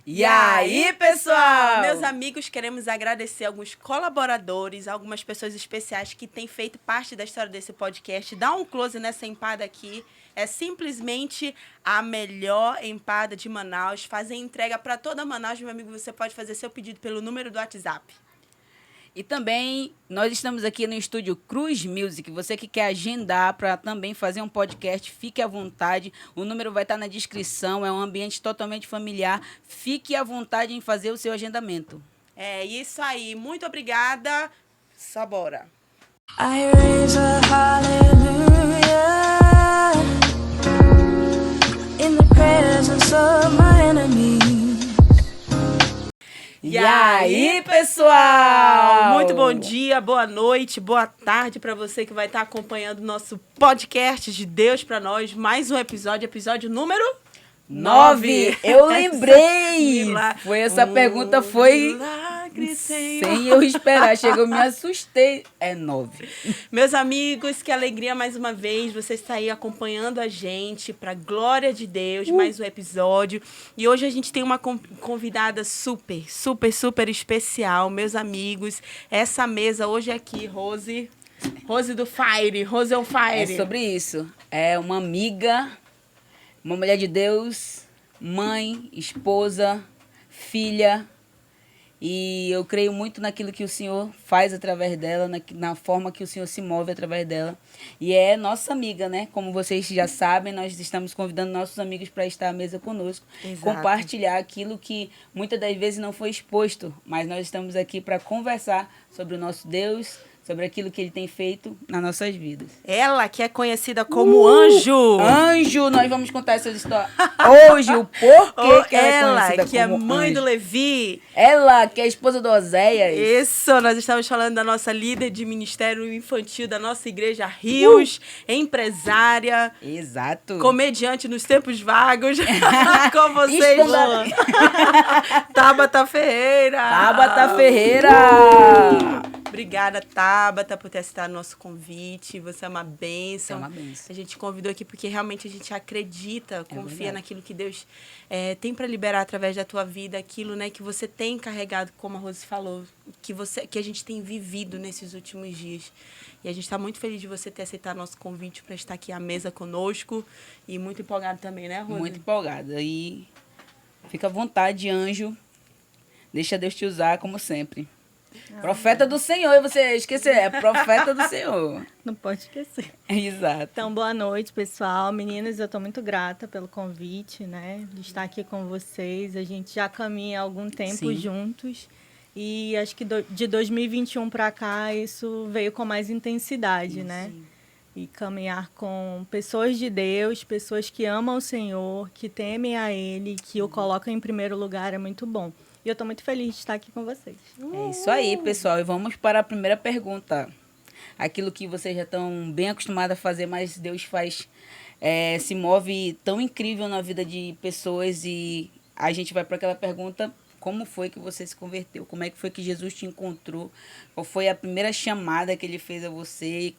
E aí, pessoal? Meus amigos, queremos agradecer alguns colaboradores, algumas pessoas especiais que têm feito parte da história desse podcast. Dá um close nessa empada aqui. É simplesmente a melhor empada de Manaus. Fazer entrega para toda Manaus, meu amigo. Você pode fazer seu pedido pelo número do WhatsApp. E também nós estamos aqui no estúdio Cruz Music. Você que quer agendar para também fazer um podcast, fique à vontade. O número vai estar na descrição. É um ambiente totalmente familiar. Fique à vontade em fazer o seu agendamento. É isso aí. Muito obrigada. Só bora. I raise a hallelujah in the presence of my enemies. E aí, pessoal? Muito bom dia, boa noite, boa tarde para você que vai estar acompanhando o nosso podcast de Deus para nós. Mais um episódio número 9. Eu lembrei. Essa pergunta foi milagre, sem eu esperar. Chegou, me assustei. É 9. Meus amigos, que alegria mais uma vez. Você está aí acompanhando a gente, para glória de Deus, mais um episódio. E hoje a gente tem uma convidada super especial, meus amigos. Essa mesa hoje é aqui, Rose do Fire, Rose on Fire. É sobre isso. É uma amiga, uma mulher de Deus, mãe, esposa, filha. E eu creio muito naquilo que o Senhor faz através dela, na forma que o Senhor se move através dela. E é nossa amiga, né? Como vocês já sabem, nós estamos convidando nossos amigos para estar à mesa conosco. Exato. Compartilhar aquilo que muitas das vezes não foi exposto. Mas nós estamos aqui para conversar sobre o nosso Deus, sobre aquilo que Ele tem feito nas nossas vidas. Ela que é conhecida como Anjo. Anjo, nós vamos contar essa história hoje, o porquê que ela é conhecida que é como mãe Anjo. do Levi. Ela, que é a esposa do Oséias. Isso, nós estamos falando da nossa líder de ministério infantil da nossa igreja Rios, empresária. Exato. Comediante nos tempos vagos. Com vocês, Tabata Ferreira. Tabata Ferreira. Obrigada, Tabata, por ter aceitado nosso convite. Você é uma bênção. É uma bênção. A gente convidou aqui porque realmente a gente acredita, confia verdade. naquilo que Deus tem para liberar através da tua vida, aquilo, né, que você tem carregado, como a Rose falou, que a gente tem vivido nesses últimos dias. E a gente está muito feliz de você ter aceitado nosso convite para estar aqui à mesa conosco. E muito empolgado também, né, Rose? Muito empolgada. E fica à vontade, Anjo. Deixa Deus te usar, como sempre. Profeta do Senhor, e você esqueceu, é profeta do Senhor. Não pode esquecer. Exato. Então, boa noite, pessoal. Meninas, eu estou muito grata pelo convite, né? De estar aqui com vocês. A gente já caminha há algum tempo Sim. juntos. E acho que de 2021 para cá, isso veio com mais intensidade, né? E caminhar com pessoas de Deus, pessoas que amam o Senhor, que temem a Ele, que o colocam em primeiro lugar, é muito bom. E eu estou muito feliz de estar aqui com vocês. É isso aí, pessoal. E vamos para a primeira pergunta. Aquilo que vocês já estão bem acostumados a fazer, mas Deus faz, se move tão incrível na vida de pessoas. E a gente vai para aquela pergunta: como foi que você se converteu? Como é que foi que Jesus te encontrou? Qual foi a primeira chamada que Ele fez a você? E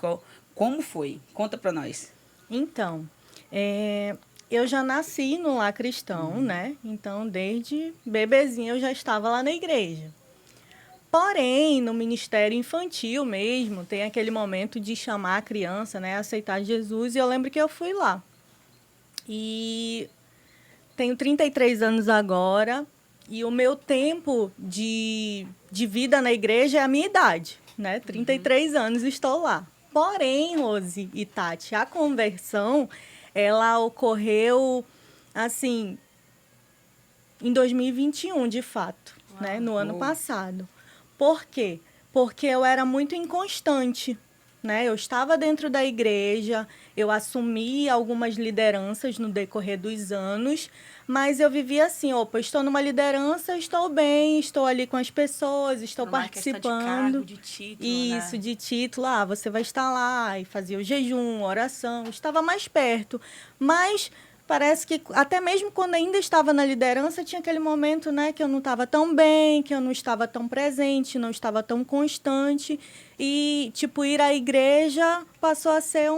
como foi? Conta para nós. Então, eu já nasci no lar cristão, né? Então, desde bebezinha eu já estava lá na igreja. Porém, no ministério infantil mesmo, tem aquele momento de chamar a criança, né? Aceitar Jesus. E eu lembro que eu fui lá. E tenho 33 anos agora. E o meu tempo de vida na igreja é a minha idade, né? 33 anos estou lá. Porém, Rose e Tati, a conversão, ela ocorreu, assim, em 2021, de fato, né? No ano passado. Por quê? Porque eu era muito inconstante, né? Eu estava dentro da igreja, eu assumi algumas lideranças no decorrer dos anos, mas eu vivia assim, estou numa liderança, estou bem, estou ali com as pessoas, estou participando. De cargo, de título, isso, né? de título, você vai estar lá, e fazia o jejum, oração, estava mais perto. Mas parece que até mesmo quando ainda estava na liderança, tinha aquele momento, né, que eu não estava tão bem, que eu não estava tão presente, não estava tão constante. E, ir à igreja passou a ser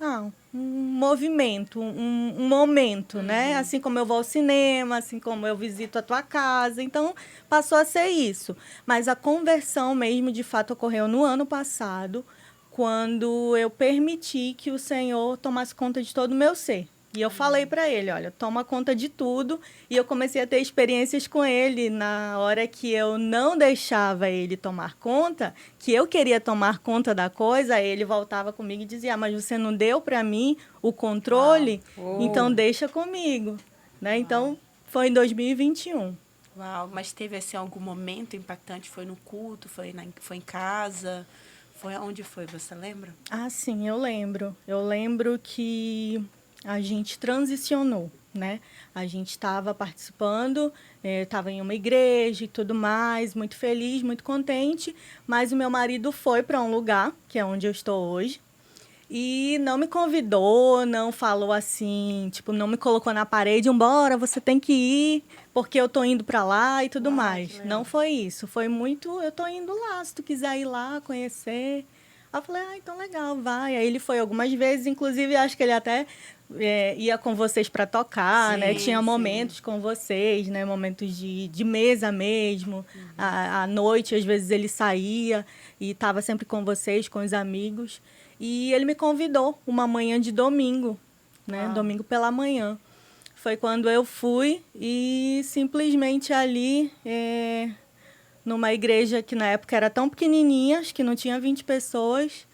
um movimento, um momento, né? Assim como eu vou ao cinema, assim como eu visito a tua casa. Então, passou a ser isso. Mas a conversão mesmo, de fato, ocorreu no ano passado, quando eu permiti que o Senhor tomasse conta de todo o meu ser. E eu falei para ele, olha, toma conta de tudo. E eu comecei a ter experiências com ele na hora que eu não deixava ele tomar conta, que eu queria tomar conta da coisa, aí ele voltava comigo e dizia, mas você não deu para mim o controle, então deixa comigo. Né? Então, foi em 2021. Uau, mas teve assim algum momento impactante? Foi no culto? Foi em casa? Foi onde foi? Você lembra? Ah, sim, eu lembro. Eu lembro que a gente transicionou, né? A gente estava participando, estava em uma igreja e tudo mais, muito feliz, muito contente, mas o meu marido foi para um lugar, que é onde eu estou hoje, e não me convidou, não falou assim, tipo, não me colocou na parede, embora, você tem que ir, porque eu tô indo para lá e tudo mais. Não foi isso, foi muito, eu tô indo lá, se tu quiser ir lá, conhecer. Aí eu falei, então legal, vai. Aí ele foi algumas vezes, inclusive acho que ele até ia com vocês para tocar, né? Sim, Tinha sim. momentos com vocês, né? Momentos de mesa mesmo. À noite, às vezes, ele saía e estava sempre com vocês, com os amigos. E ele me convidou uma manhã de domingo, né? Uau. Domingo pela manhã. Foi quando eu fui e simplesmente ali, numa igreja que na época era tão pequenininha, acho que não tinha 20 pessoas,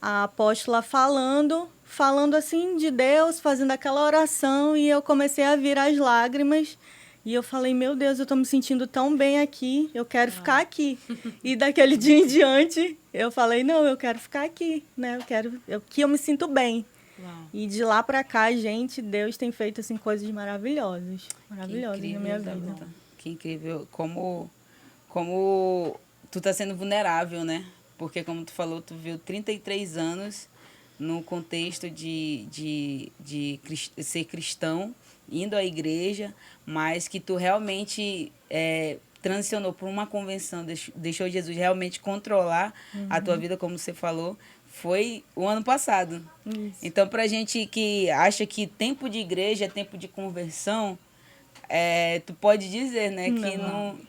a apóstola falando assim de Deus, fazendo aquela oração, e eu comecei a vir as lágrimas. E eu falei, meu Deus, eu estou me sentindo tão bem aqui, eu quero ficar aqui. E daquele dia em diante, eu falei, não, eu quero ficar aqui, né? Que eu me sinto bem. Uau. E de lá para cá, gente, Deus tem feito assim coisas maravilhosas, maravilhosas na minha vida. Tabata. Que incrível. Como tu tá sendo vulnerável, né? Porque, como tu falou, tu viu 33 anos no contexto de ser cristão, indo à igreja, mas que tu realmente transicionou por uma convenção, deixou Jesus realmente controlar a tua vida, como você falou, foi o ano passado. Isso. Então, pra gente que acha que tempo de igreja é tempo de conversão, tu pode dizer, né,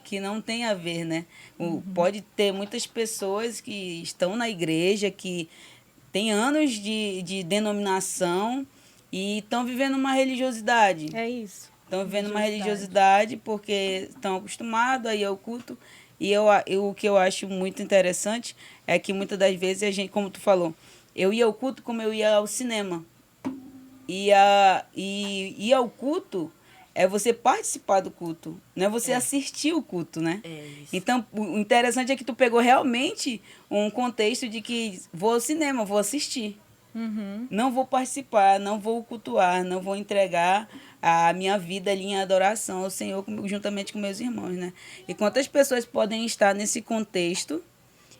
que não tem a ver, né? Pode ter muitas pessoas que estão na igreja, que têm anos de denominação e estão vivendo uma religiosidade. É isso. Estão vivendo uma religiosidade porque estão acostumados a ir ao culto. E o que eu acho muito interessante é que muitas das vezes a gente, como tu falou, eu ia ao culto como eu ia ao cinema. E ir ao culto é você participar do culto, não é você assistir o culto, né? É isso. Então, o interessante é que tu pegou realmente um contexto de que vou ao cinema, vou assistir. Não vou participar, não vou cultuar, não vou entregar a minha vida ali em adoração ao Senhor juntamente com meus irmãos, né? E quantas pessoas podem estar nesse contexto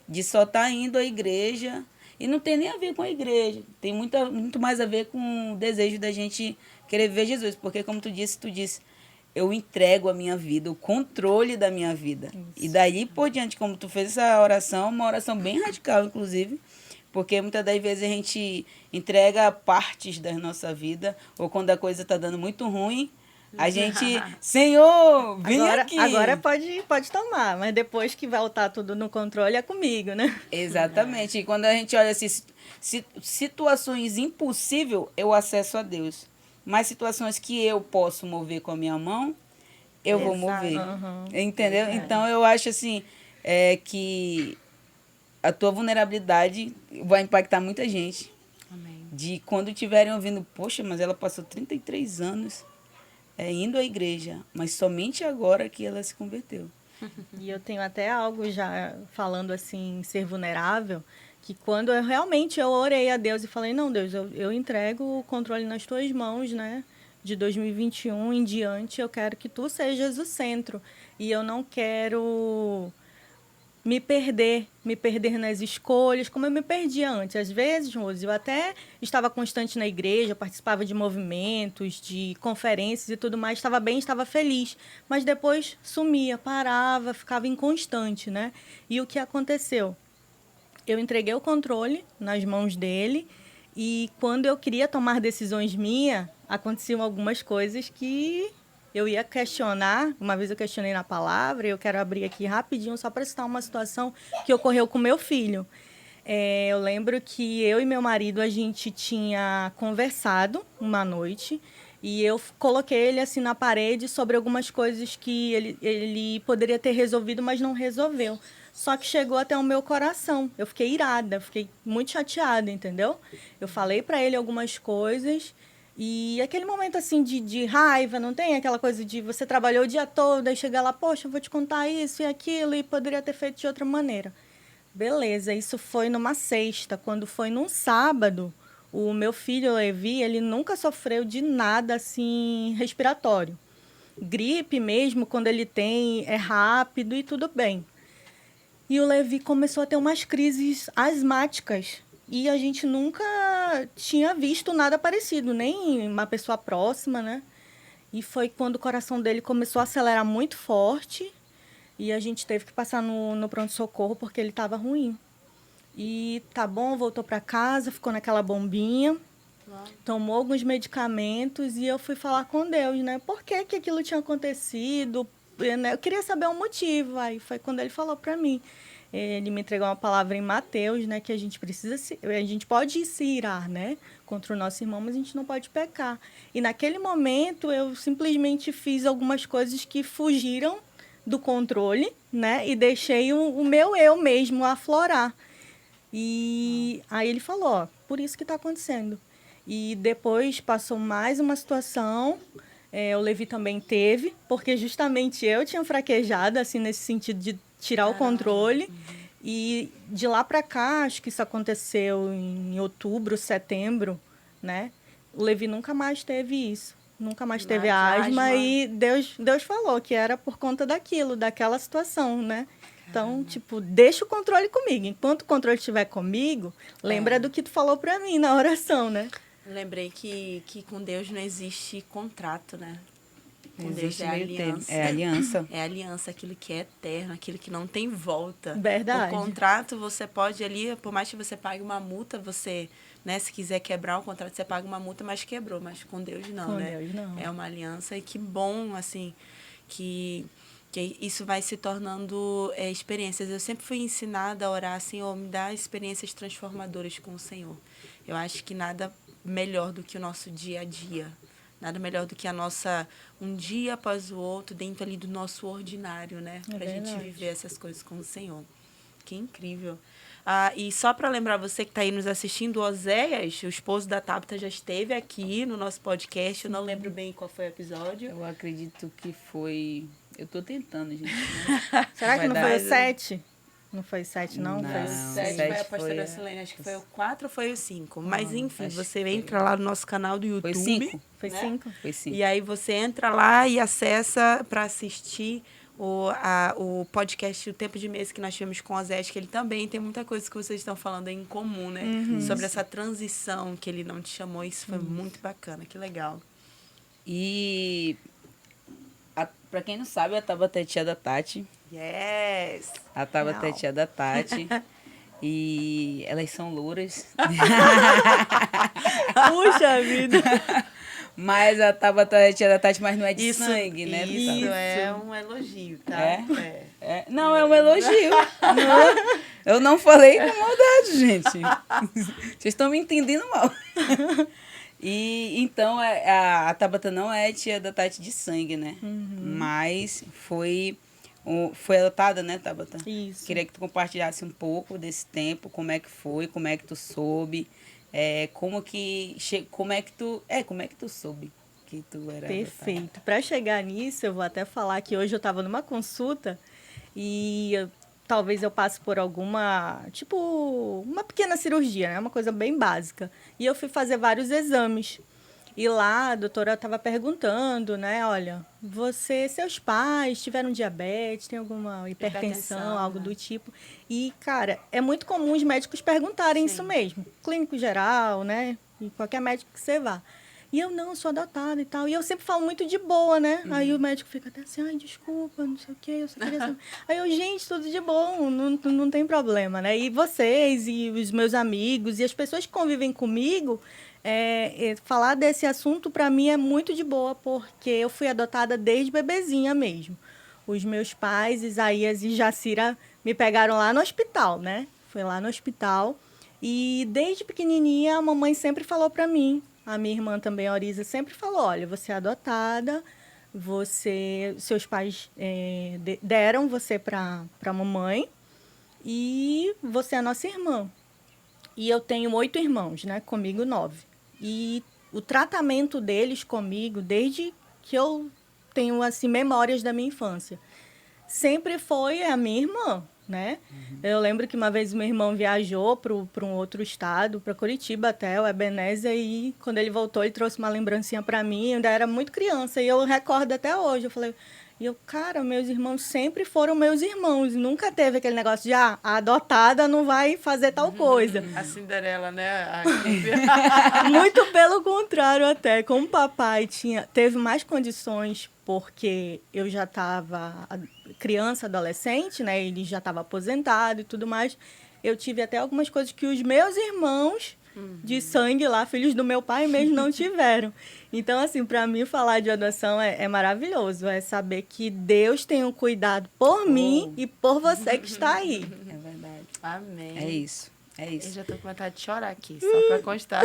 de só estar indo à igreja e não tem nem a ver com a igreja, tem muito mais a ver com o desejo da gente querer ver Jesus, porque como tu disse, eu entrego a minha vida, o controle da minha vida. Isso. E daí por diante, como tu fez essa oração, uma oração bem radical, inclusive, porque muitas das vezes a gente entrega partes da nossa vida, ou quando a coisa está dando muito ruim, a gente, Senhor, vem aqui. Agora pode tomar, mas depois que voltar tudo no controle é comigo, né? Exatamente. E quando a gente olha assim, situações impossíveis, eu acesso a Deus. Mas situações que eu posso mover com a minha mão, eu vou mover. Entendeu? Então, eu acho assim, que a tua vulnerabilidade vai impactar muita gente. Amém. De quando estiverem ouvindo, poxa, mas ela passou 33 anos indo à igreja, mas somente agora que ela se converteu. E eu tenho até algo já falando assim, ser vulnerável, que quando eu orei a Deus e falei, não, Deus, eu entrego o controle nas tuas mãos, né? De 2021 em diante, eu quero que tu sejas o centro. E eu não quero me perder nas escolhas, como eu me perdia antes. Às vezes, Rose, eu até estava constante na igreja, participava de movimentos, de conferências e tudo mais, estava bem, estava feliz. Mas depois sumia, parava, ficava inconstante, né? E o que aconteceu? Eu entreguei o controle nas mãos dele E quando eu queria tomar decisões minhas, aconteciam algumas coisas que eu ia questionar. Uma vez eu questionei na palavra, eu quero abrir aqui rapidinho só para citar uma situação que ocorreu com meu filho. Eu lembro que eu e meu marido, a gente tinha conversado uma noite e eu coloquei ele assim na parede sobre algumas coisas que ele poderia ter resolvido, mas não resolveu. Só que chegou até o meu coração. Eu fiquei irada, fiquei muito chateada, entendeu? Eu falei para ele algumas coisas e aquele momento assim de raiva, não tem aquela coisa de você trabalhou o dia todo e chegar lá, poxa, eu vou te contar isso e aquilo e poderia ter feito de outra maneira. Beleza, isso foi numa sexta. Quando foi num sábado, o meu filho, o Levi, ele nunca sofreu de nada assim respiratório. Gripe mesmo, quando ele tem, é rápido e tudo bem. E o Levi começou a ter umas crises asmáticas. E a gente nunca tinha visto nada parecido, nem uma pessoa próxima, né? E foi quando o coração dele começou a acelerar muito forte. E a gente teve que passar no pronto-socorro porque ele estava ruim. E tá bom, voltou para casa, ficou naquela bombinha, tomou alguns medicamentos e eu fui falar com Deus, né? Por que que aquilo tinha acontecido? Né? Eu queria saber o motivo. Aí foi quando ele falou para mim. Ele me entregou uma palavra em Mateus, né? Que a gente a gente pode se irar, né? Contra o nosso irmão, mas a gente não pode pecar. E naquele momento eu simplesmente fiz algumas coisas que fugiram do controle, né? E deixei o meu eu mesmo aflorar. E aí ele falou, ó, por isso que está acontecendo. E depois passou mais uma situação, o Levi também teve, porque justamente eu tinha fraquejado, assim, nesse sentido de tirar o controle. E de lá para cá, acho que isso aconteceu em outubro, setembro, né? O Levi nunca mais teve isso. Nunca mais teve asma e Deus falou que era por conta daquilo, daquela situação, né? Então, tipo, deixa o controle comigo. Enquanto o controle estiver comigo, lembra do que tu falou pra mim na oração, né? Lembrei que com Deus não existe contrato, né? Com Existe Deus é aliança. É aliança. É aliança, aquilo que é eterno, aquilo que não tem volta. Verdade. O contrato, você pode ali, por mais que você pague uma multa, você, né, se quiser quebrar o contrato, você paga uma multa, mas quebrou. Mas com Deus não, Com né? Deus não. É uma aliança e que bom, assim, que isso vai se tornando experiências. Eu sempre fui ensinada a orar, Senhor, me dá experiências transformadoras com o Senhor. Eu acho que nada melhor do que o nosso dia a dia. Nada melhor do que a nossa, um dia após o outro, dentro ali do nosso ordinário, né? Pra gente viver essas coisas com o Senhor. Que incrível. E só para lembrar você que está aí nos assistindo, o Oséias, o esposo da Tabita, já esteve aqui no nosso podcast. Eu não lembro bem qual foi o episódio. Eu acredito que foi... Eu tô tentando, gente. Será que não foi o dar- 7? Não foi o 7, não? Não. Foi o 7 sete foi a pastora foi- Silene, acho que foi o 4 ou foi o 5. Mas enfim, acho você que entra lá no nosso canal do YouTube. Foi 5? Foi né? 5? Foi 5. E aí você entra lá e acessa para assistir o podcast O Tempo de Mesa que nós tivemos com o Oséias, que ele também tem muita coisa que vocês estão falando aí em comum, né? Sobre essa transição que ele não te chamou. Isso foi muito bacana, que legal. E... Pra quem não sabe, a Tabata é tia da Tati. Yes! A Tabata é Real. tia da Tati. E elas são louras. Puxa vida! Mas a Tabata é tia da Tati, mas não é de Isso, sangue, né? Isso Tabata? é um elogio, tá? É? Não, é um elogio. Não, eu não falei com maldade, gente. Vocês estão me entendendo mal. E então a Tabata não é tia da Tati de sangue, né? Mas foi adotada, né, Tabata? Isso. Queria que tu compartilhasse um pouco desse tempo, como é que foi, como é que tu soube, como é que tu soube que tu era adotada? Perfeito. Para chegar nisso, eu vou até falar que hoje eu estava numa consulta e talvez eu passe por alguma, tipo, uma pequena cirurgia, né? Uma coisa bem básica. E eu fui fazer vários exames. E lá a doutora estava perguntando, né? Olha, seus pais tiveram diabetes, tem alguma hipertensão, algo né? do tipo. E, cara, é muito comum os médicos perguntarem isso mesmo. Clínico geral, né? E qualquer médico que você vá. E eu, não, eu sou adotada e tal. E eu sempre falo muito de boa, né? Aí o médico fica até assim, ai, desculpa, não sei o quê, eu só queria saber. Aí eu, gente, tudo de bom, não tem problema, né? E vocês, e os meus amigos, e as pessoas que convivem comigo, falar desse assunto, para mim, é muito de boa, porque eu fui adotada desde bebezinha mesmo. Os meus pais, Isaías e Jacira, me pegaram lá no hospital, né? Foi lá no hospital. E desde pequenininha, a mamãe sempre falou para mim, a minha irmã também, a Orisa, sempre falou, olha, você é adotada, seus pais deram você para a mamãe e você é a nossa irmã. E eu tenho 8 irmãos, né? Comigo 9. E o tratamento deles comigo, desde que eu tenho assim memórias da minha infância, sempre foi a minha irmã, né? Eu lembro que uma vez meu irmão viajou para um outro estado, para Curitiba até, o Ebenezer, e quando ele voltou, ele trouxe uma lembrancinha para mim, eu ainda era muito criança, e eu recordo até hoje, eu falei, cara, meus irmãos sempre foram meus irmãos, nunca teve aquele negócio de, a adotada não vai fazer tal coisa. A Cinderela, né? Muito pelo contrário até, como o papai teve mais condições, porque eu já estava criança, adolescente, né? Ele já estava aposentado e tudo mais. Eu tive até algumas coisas que os meus irmãos de sangue lá, filhos do meu pai mesmo, não tiveram. Então, assim, para mim, falar de adoção é maravilhoso. É saber que Deus tem um cuidado por mim e por você que está aí. É verdade. Amém. É isso. É isso. Eu já tô com vontade de chorar aqui, só para constar.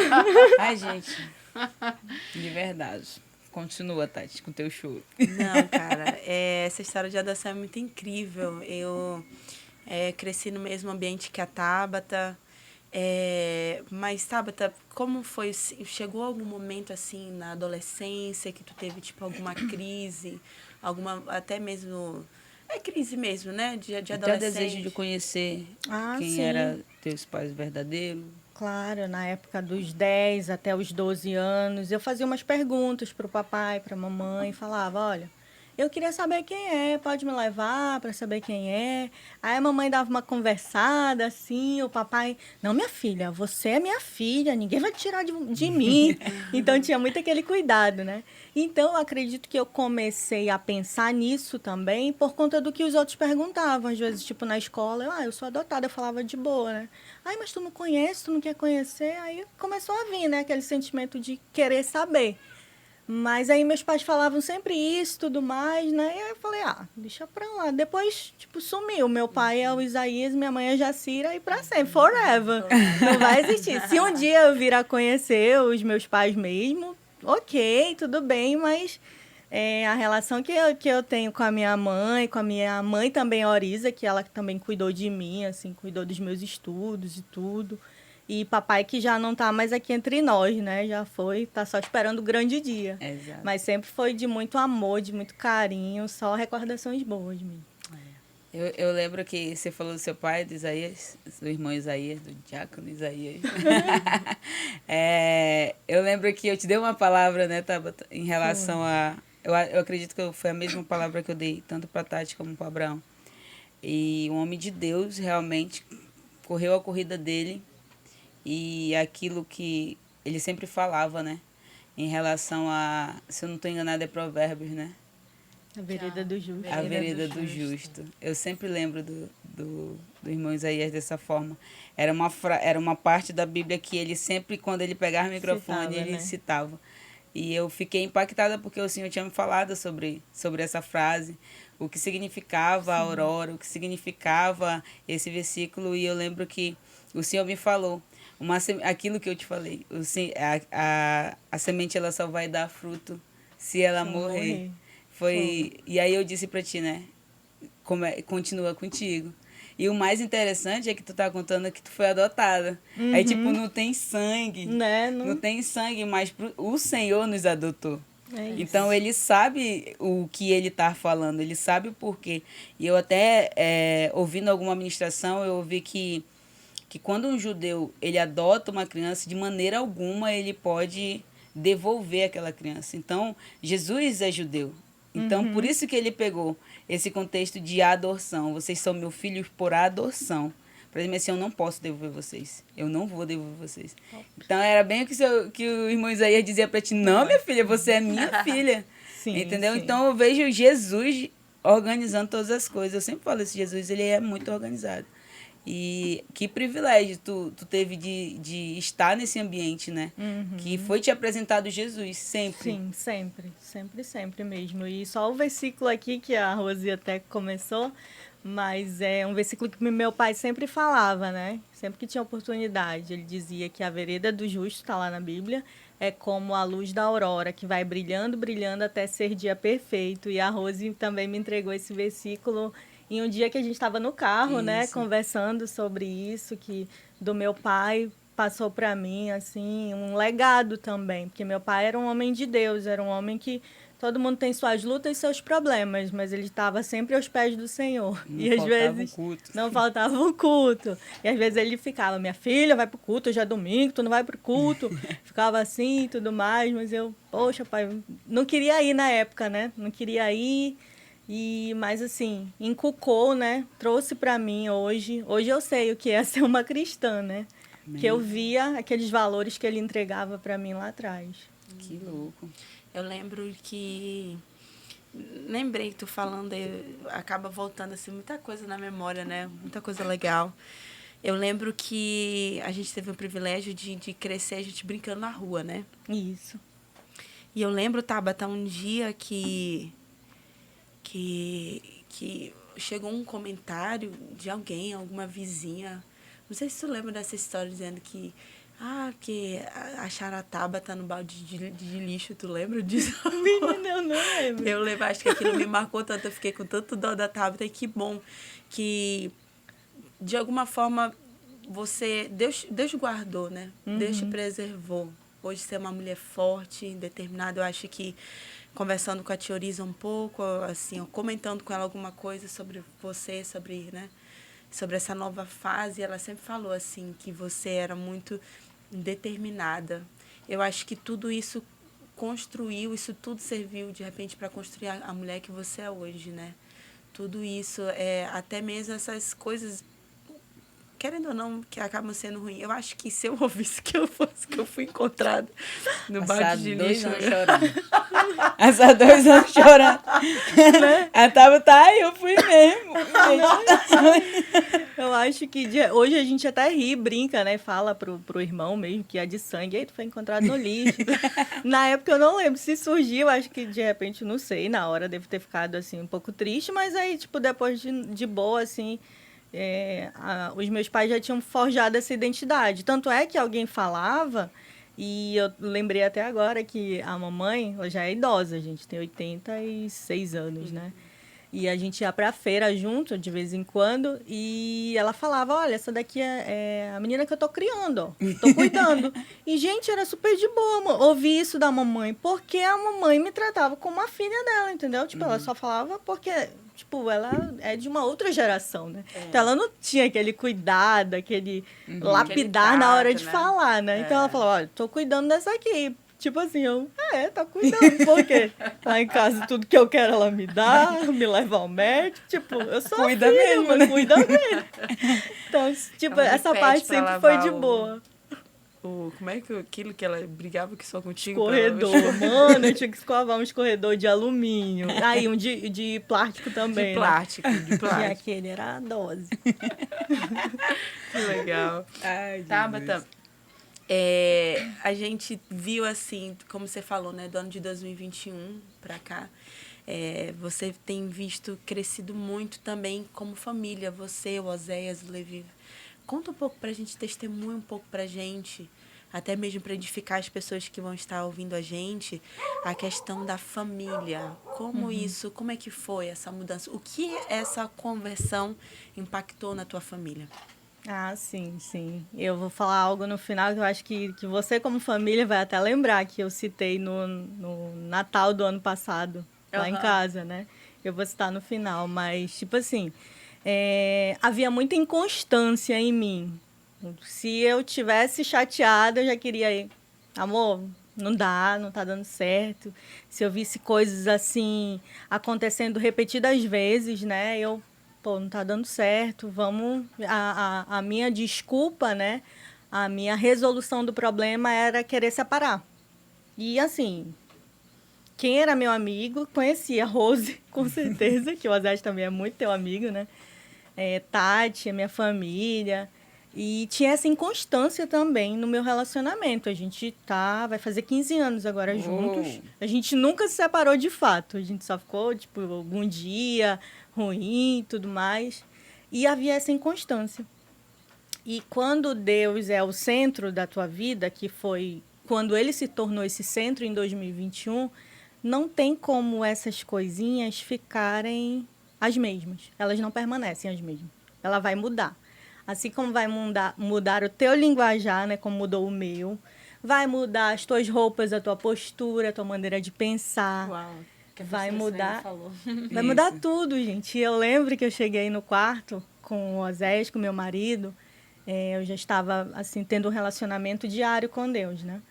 Ai, gente. De verdade. Continua, Tati, com o teu choro. Não, cara, essa história de adoção é muito incrível. Eu cresci no mesmo ambiente que a Tabata. Mas, Tabata, como foi? Chegou algum momento, assim, na adolescência que tu teve, tipo, alguma crise? Até mesmo... crise mesmo, né? De Até adolescente. o desejo de conhecer quem sim. era teus pais verdadeiros. Claro, na época dos 10 até os 12 anos, eu fazia umas perguntas para o papai, para a mamãe, falava, olha, eu queria saber quem é, pode me levar para saber quem é. Aí a mamãe dava uma conversada, assim, o papai, não, minha filha, você é minha filha, ninguém vai te tirar de mim. Então tinha muito aquele cuidado, né? Então, eu acredito que eu comecei a pensar nisso também por conta do que os outros perguntavam. Às vezes, tipo, na escola, eu sou adotada, eu falava de boa, né? Ai, mas tu não conhece, tu não quer conhecer? Aí começou a vir, né? Aquele sentimento de querer saber. Mas aí meus pais falavam sempre isso, tudo mais, né? E aí eu falei, deixa pra lá. Depois, tipo, sumiu. Meu pai é o Isaías, minha mãe é a Jacira e pra sempre, forever. Não vai existir. Se um dia eu vir a conhecer os meus pais mesmo, ok, tudo bem, mas a relação que eu tenho com a minha mãe também, a Orisa, que ela também cuidou de mim, assim, cuidou dos meus estudos e tudo. E papai que já não tá mais aqui entre nós, né? Já foi, tá só esperando o grande dia. Exato. Mas sempre foi de muito amor, de muito carinho, só recordações boas de mim. Eu lembro que você falou do seu pai, do Isaías, do irmão Isaías, do diácono Isaías. Eu lembro que eu te dei uma palavra, né, Tabata, em relação a... Eu acredito que foi a mesma palavra que eu dei, tanto para Tati como para Abraão. E um homem de Deus realmente correu a corrida dele e aquilo que ele sempre falava, né, em relação a... Se eu não estou enganada, é Provérbios, né? A vereda do justo. A vereda do justo. Eu sempre lembro do irmão Isaías dessa forma. Era uma parte da Bíblia que ele sempre, quando ele pegava o microfone, ele citava. E eu fiquei impactada porque o Senhor tinha me falado sobre essa frase, o que significava a aurora, o que significava esse versículo. E eu lembro que o Senhor me falou, aquilo que eu te falei, a semente ela só vai dar fruto se ela morrer. E aí eu disse pra ti, né? Continua contigo. E o mais interessante é que tu tá contando que tu foi adotada. Aí, tipo, não tem sangue. Né? Não tem sangue, mas o Senhor nos adotou. Então, ele sabe o que ele tá falando, ele sabe o porquê. E eu até, ouvindo alguma ministração, eu ouvi que quando um judeu ele adota uma criança, de maneira alguma ele pode devolver aquela criança. Então, Jesus é judeu. Então, por isso que ele pegou esse contexto de adoção. Vocês são meus filhos por adoção. para mim assim, eu não posso devolver vocês. Eu não vou devolver vocês. Então era bem o que o irmão Isaías dizia para ti, não, minha filha, você é minha filha. Sim, Entendeu? sim. Então eu vejo Jesus organizando todas as coisas. Eu sempre falo isso, Jesus, ele é muito organizado. E que privilégio tu teve de estar nesse ambiente, né? Que foi te apresentado Jesus, sempre. Sim, sempre mesmo. E só o versículo aqui que a Rosi até começou, mas é um versículo que meu pai sempre falava, né? Sempre que tinha oportunidade, ele dizia que a vereda do justo, está lá na Bíblia, é como a luz da aurora, que vai brilhando, brilhando até ser dia perfeito. E a Rosi também me entregou esse versículo em um dia que a gente estava no carro, né? Isso. Conversando sobre isso, que do meu pai passou para mim, assim, um legado também. Porque meu pai era um homem de Deus, era um homem que todo mundo tem suas lutas e seus problemas, mas ele estava sempre aos pés do Senhor. Não E às faltava vezes culto. não faltava um culto. E às vezes ele ficava, minha filha, vai pro culto, hoje é domingo, tu não vai pro culto. Ficava assim e tudo mais, mas eu, poxa, pai, não queria ir na época, né? Não queria ir. Mas assim, inculcou, né? Trouxe para mim hoje. Hoje eu sei o que é ser uma cristã, né? Amém. Que eu via aqueles valores que ele entregava para mim lá atrás. Que louco. Eu lembro que... Lembrei, tu falando, acaba voltando assim, muita coisa na memória, né? Muita coisa legal. Eu lembro que a gente teve o privilégio de crescer, a gente brincando na rua, né? Isso. E eu lembro, Tabata, um dia que chegou um comentário de alguém, alguma vizinha. Não sei se tu lembra dessa história dizendo que que acharam a Tabata no balde de lixo, tu lembra disso? Menina, eu não lembro. Eu lembro, acho que aquilo me marcou tanto, eu fiquei com tanto dó da Tabata, e que bom que, de alguma forma, Deus guardou, né? Deus te preservou. Hoje você é uma mulher forte, determinada. Eu acho que, conversando com a tia Oriza um pouco, assim, comentando com ela alguma coisa sobre você, sobre essa nova fase, ela sempre falou assim que você era muito determinada. Eu acho que tudo isso isso tudo serviu de repente para construir a mulher que você é hoje, né? Tudo isso, até mesmo essas coisas, querendo ou não, que acabam sendo ruins. Eu acho que se eu ouvisse que eu fui encontrada no balde de lixo... 2 anos chorando. Passar 2 anos chorando. A Tabata, eu fui mesmo. Eu acho que hoje a gente até ri, brinca, né? Fala pro irmão mesmo que é de sangue. Aí tu foi encontrado no lixo. Na época eu não lembro se surgiu, acho que de repente, não sei, na hora deve ter ficado assim um pouco triste, mas aí, tipo, depois de boa, assim, os meus pais já tinham forjado essa identidade. Tanto é que alguém falava, e eu lembrei até agora que a mamãe, ela já é idosa, a gente tem 86 anos, né? E a gente ia pra feira junto, de vez em quando, e ela falava, olha, essa daqui é a menina que eu tô criando, ó, tô cuidando. E, gente, era super de boa ouvir isso da mamãe, porque a mamãe me tratava como uma filha dela, entendeu? Tipo, ela só falava porque, tipo, ela é de uma outra geração, né? Então, ela não tinha aquele cuidado, aquele lapidar Aquele na hora tato, de né? falar, né? Então, ela falou, olha, tô cuidando dessa aqui. Tipo assim, tá cuidando, por quê? Lá em casa, tudo que eu quero ela me dá, me leva ao médico, tipo, eu sou Cuida a filha, mesmo, mas né? cuida mesmo. Então, tipo, Ela me essa pede parte pra sempre foi lavar de boa. Como é que aquilo que ela brigava que só contigo? Escorredor, mano, eu tinha que escovar um escorredor de alumínio. Aí, um de plástico também, De né? plástico. E aquele era a dose. Que legal. Ai, Tabata, a gente viu assim, como você falou, né, do ano de 2021 para cá, você tem visto crescido muito também como família, você, o Oséias, o Levi. Conta um pouco pra gente, testemunha um pouco pra gente, até mesmo para edificar as pessoas que vão estar ouvindo a gente, a questão da família. Como como é que foi essa mudança? O que essa conversão impactou na tua família? Ah, sim, sim. Eu vou falar algo no final que eu acho que você, como família, vai até lembrar que eu citei no Natal do ano passado, lá em casa, né? Eu vou citar no final, mas, tipo assim, havia muita inconstância em mim. Se eu tivesse chateada, eu já queria ir. Amor, não tá dando certo. Se eu visse coisas assim acontecendo repetidas vezes, né? Eu pô, não tá dando certo, vamos... A minha desculpa, né? A minha resolução do problema era querer separar. E, assim, quem era meu amigo, conhecia a Rose, com certeza, que o Osés também é muito teu amigo, né? Tati, a minha família. E tinha essa inconstância também no meu relacionamento. A gente vai fazer 15 anos agora juntos. A gente nunca se separou de fato. A gente só ficou, tipo, algum dia ruim e tudo mais. E havia essa inconstância. E quando Deus é o centro da tua vida, que foi quando ele se tornou esse centro em 2021, não tem como essas coisinhas ficarem as mesmas. Elas não permanecem as mesmas. Ela vai mudar. Assim como vai mudar o teu linguajar, né, como mudou o meu, vai mudar as tuas roupas, a tua postura, a tua maneira de pensar. Uau. Vai mudar. Falou. Vai mudar tudo, gente. E eu lembro que eu cheguei no quarto com o Osés, com meu marido. Eu já estava, assim, tendo um relacionamento diário com Deus, né?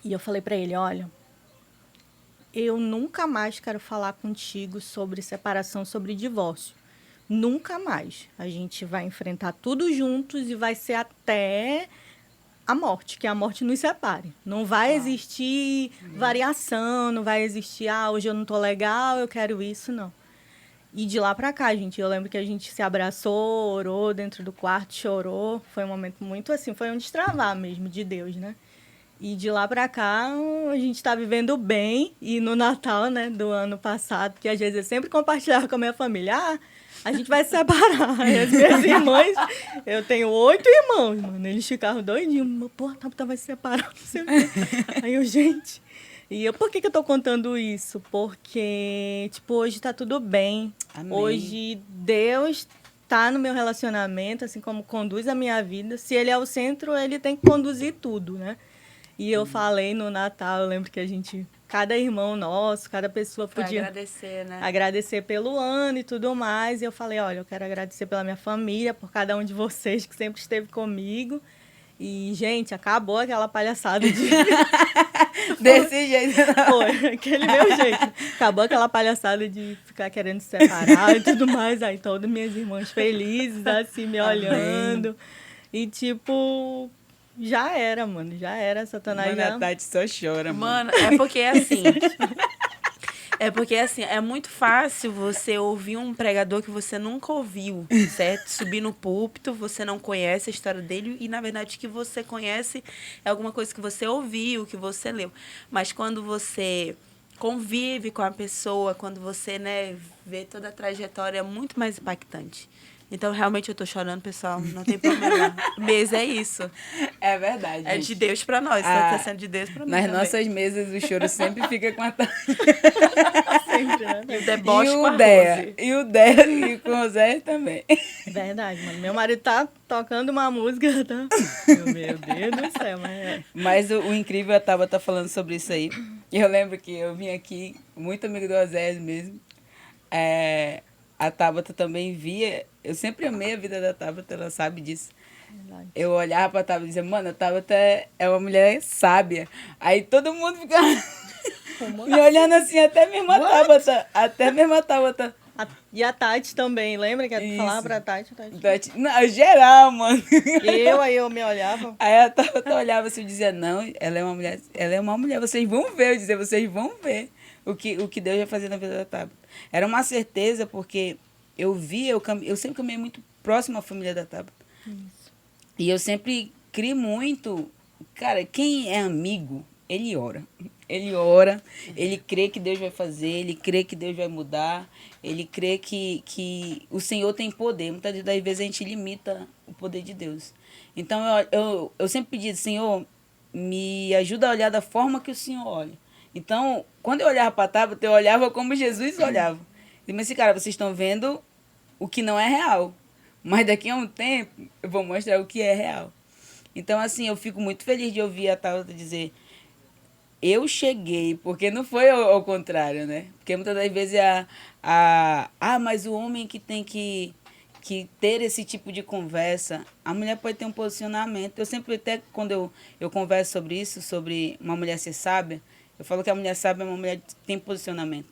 E eu falei para ele, olha, eu nunca mais quero falar contigo sobre separação, sobre divórcio. Nunca mais. A gente vai enfrentar tudo juntos e vai ser até a morte, que a morte nos separe. Não vai existir variação, não vai existir, hoje eu não tô legal, eu quero isso, não. E de lá pra cá, gente, eu lembro que a gente se abraçou, orou dentro do quarto, chorou. Foi um momento muito assim, foi um destravar mesmo de Deus, né? E de lá pra cá, a gente tá vivendo bem. E no Natal, né, do ano passado, que às vezes eu sempre compartilhava com a minha família, a gente vai se separar. E as minhas irmãs, eu tenho 8 irmãos, mano, eles ficavam doidinhos. Pô, a Tabata vai se separar, não sei o quê. Aí eu, gente... por que eu tô contando isso? Porque, tipo, hoje tá tudo bem. Amém. Hoje Deus tá no meu relacionamento, assim como conduz a minha vida. Se ele é o centro, ele tem que conduzir tudo, né? E eu falei no Natal, eu lembro que cada irmão nosso, cada pessoa podia agradecer, né? Agradecer pelo ano e tudo mais. E eu falei, olha, eu quero agradecer pela minha família, por cada um de vocês que sempre esteve comigo. E, gente, acabou aquela palhaçada de... Desse jeito. Foi, aquele meu jeito. Acabou aquela palhaçada de ficar querendo se separar e tudo mais. Aí todas minhas irmãs felizes, assim, me olhando. E, tipo, já era, mano. Já era, Satanás Mano, já... a Tati só chora, mano. Mano, é porque assim, é muito fácil você ouvir um pregador que você nunca ouviu, certo? Subir no púlpito, você não conhece a história dele e, na verdade, o que você conhece é alguma coisa que você ouviu, que você leu. Mas quando você convive com a pessoa, quando você, né, vê toda a trajetória, é muito mais impactante. Então, realmente, eu tô chorando, pessoal. Não tem problema. Mês é isso. É verdade. É gente. de Deus pra nós. Tá sendo de Deus pra mim Nas também. nossas mesas, o choro sempre fica com a Tati. Sempre, né? E o deboche com a Deia. Rose. E o Deia e com o Zé também. Verdade, mano. Meu marido tá tocando uma música, tá? Meu Deus do céu, mas Mas o incrível, a Tabata tá falando sobre isso aí. E eu lembro que eu vim aqui, muito amigo do Osés mesmo. A Tabata também via... Eu sempre amei a vida da Tabata, ela sabe disso. Verdade. Eu olhava pra Tabata e dizia, mano, a Tabata é uma mulher sábia. Aí todo mundo ficava me olhando assim, até mesmo a Tabata. Até mesmo a Tabata. E a Tati também, lembra que eu Isso. falava pra Tati? Tati, não, geral, mano. Aí eu me olhava. Aí a Tabata olhava assim e dizia, não, ela é uma mulher, vocês vão ver. Eu dizia, vocês vão ver o que Deus vai fazer na vida da Tabata. Era uma certeza, porque eu sempre caminhei muito próximo à família da Tabata. Isso. E eu sempre criei muito... Cara, quem é amigo, ele ora. Ele ora, ele crê que Deus vai fazer, ele crê que Deus vai mudar, ele crê que o Senhor tem poder. Muitas das vezes a gente limita o poder de Deus. Então eu sempre pedi, Senhor, me ajuda a olhar da forma que o Senhor olha. Então, quando eu olhava para a Tabata, eu olhava como Jesus olhava. E mas, cara, vocês estão vendo o que não é real. Mas daqui a um tempo, eu vou mostrar o que é real. Então, assim, eu fico muito feliz de ouvir a Tabata dizer, eu cheguei, porque não foi ao contrário, né? Porque muitas das vezes mas o homem que tem que ter esse tipo de conversa, a mulher pode ter um posicionamento. Eu sempre, até quando eu converso sobre isso, sobre uma mulher ser sábia, eu falo que a mulher sábia é uma mulher que tem posicionamento.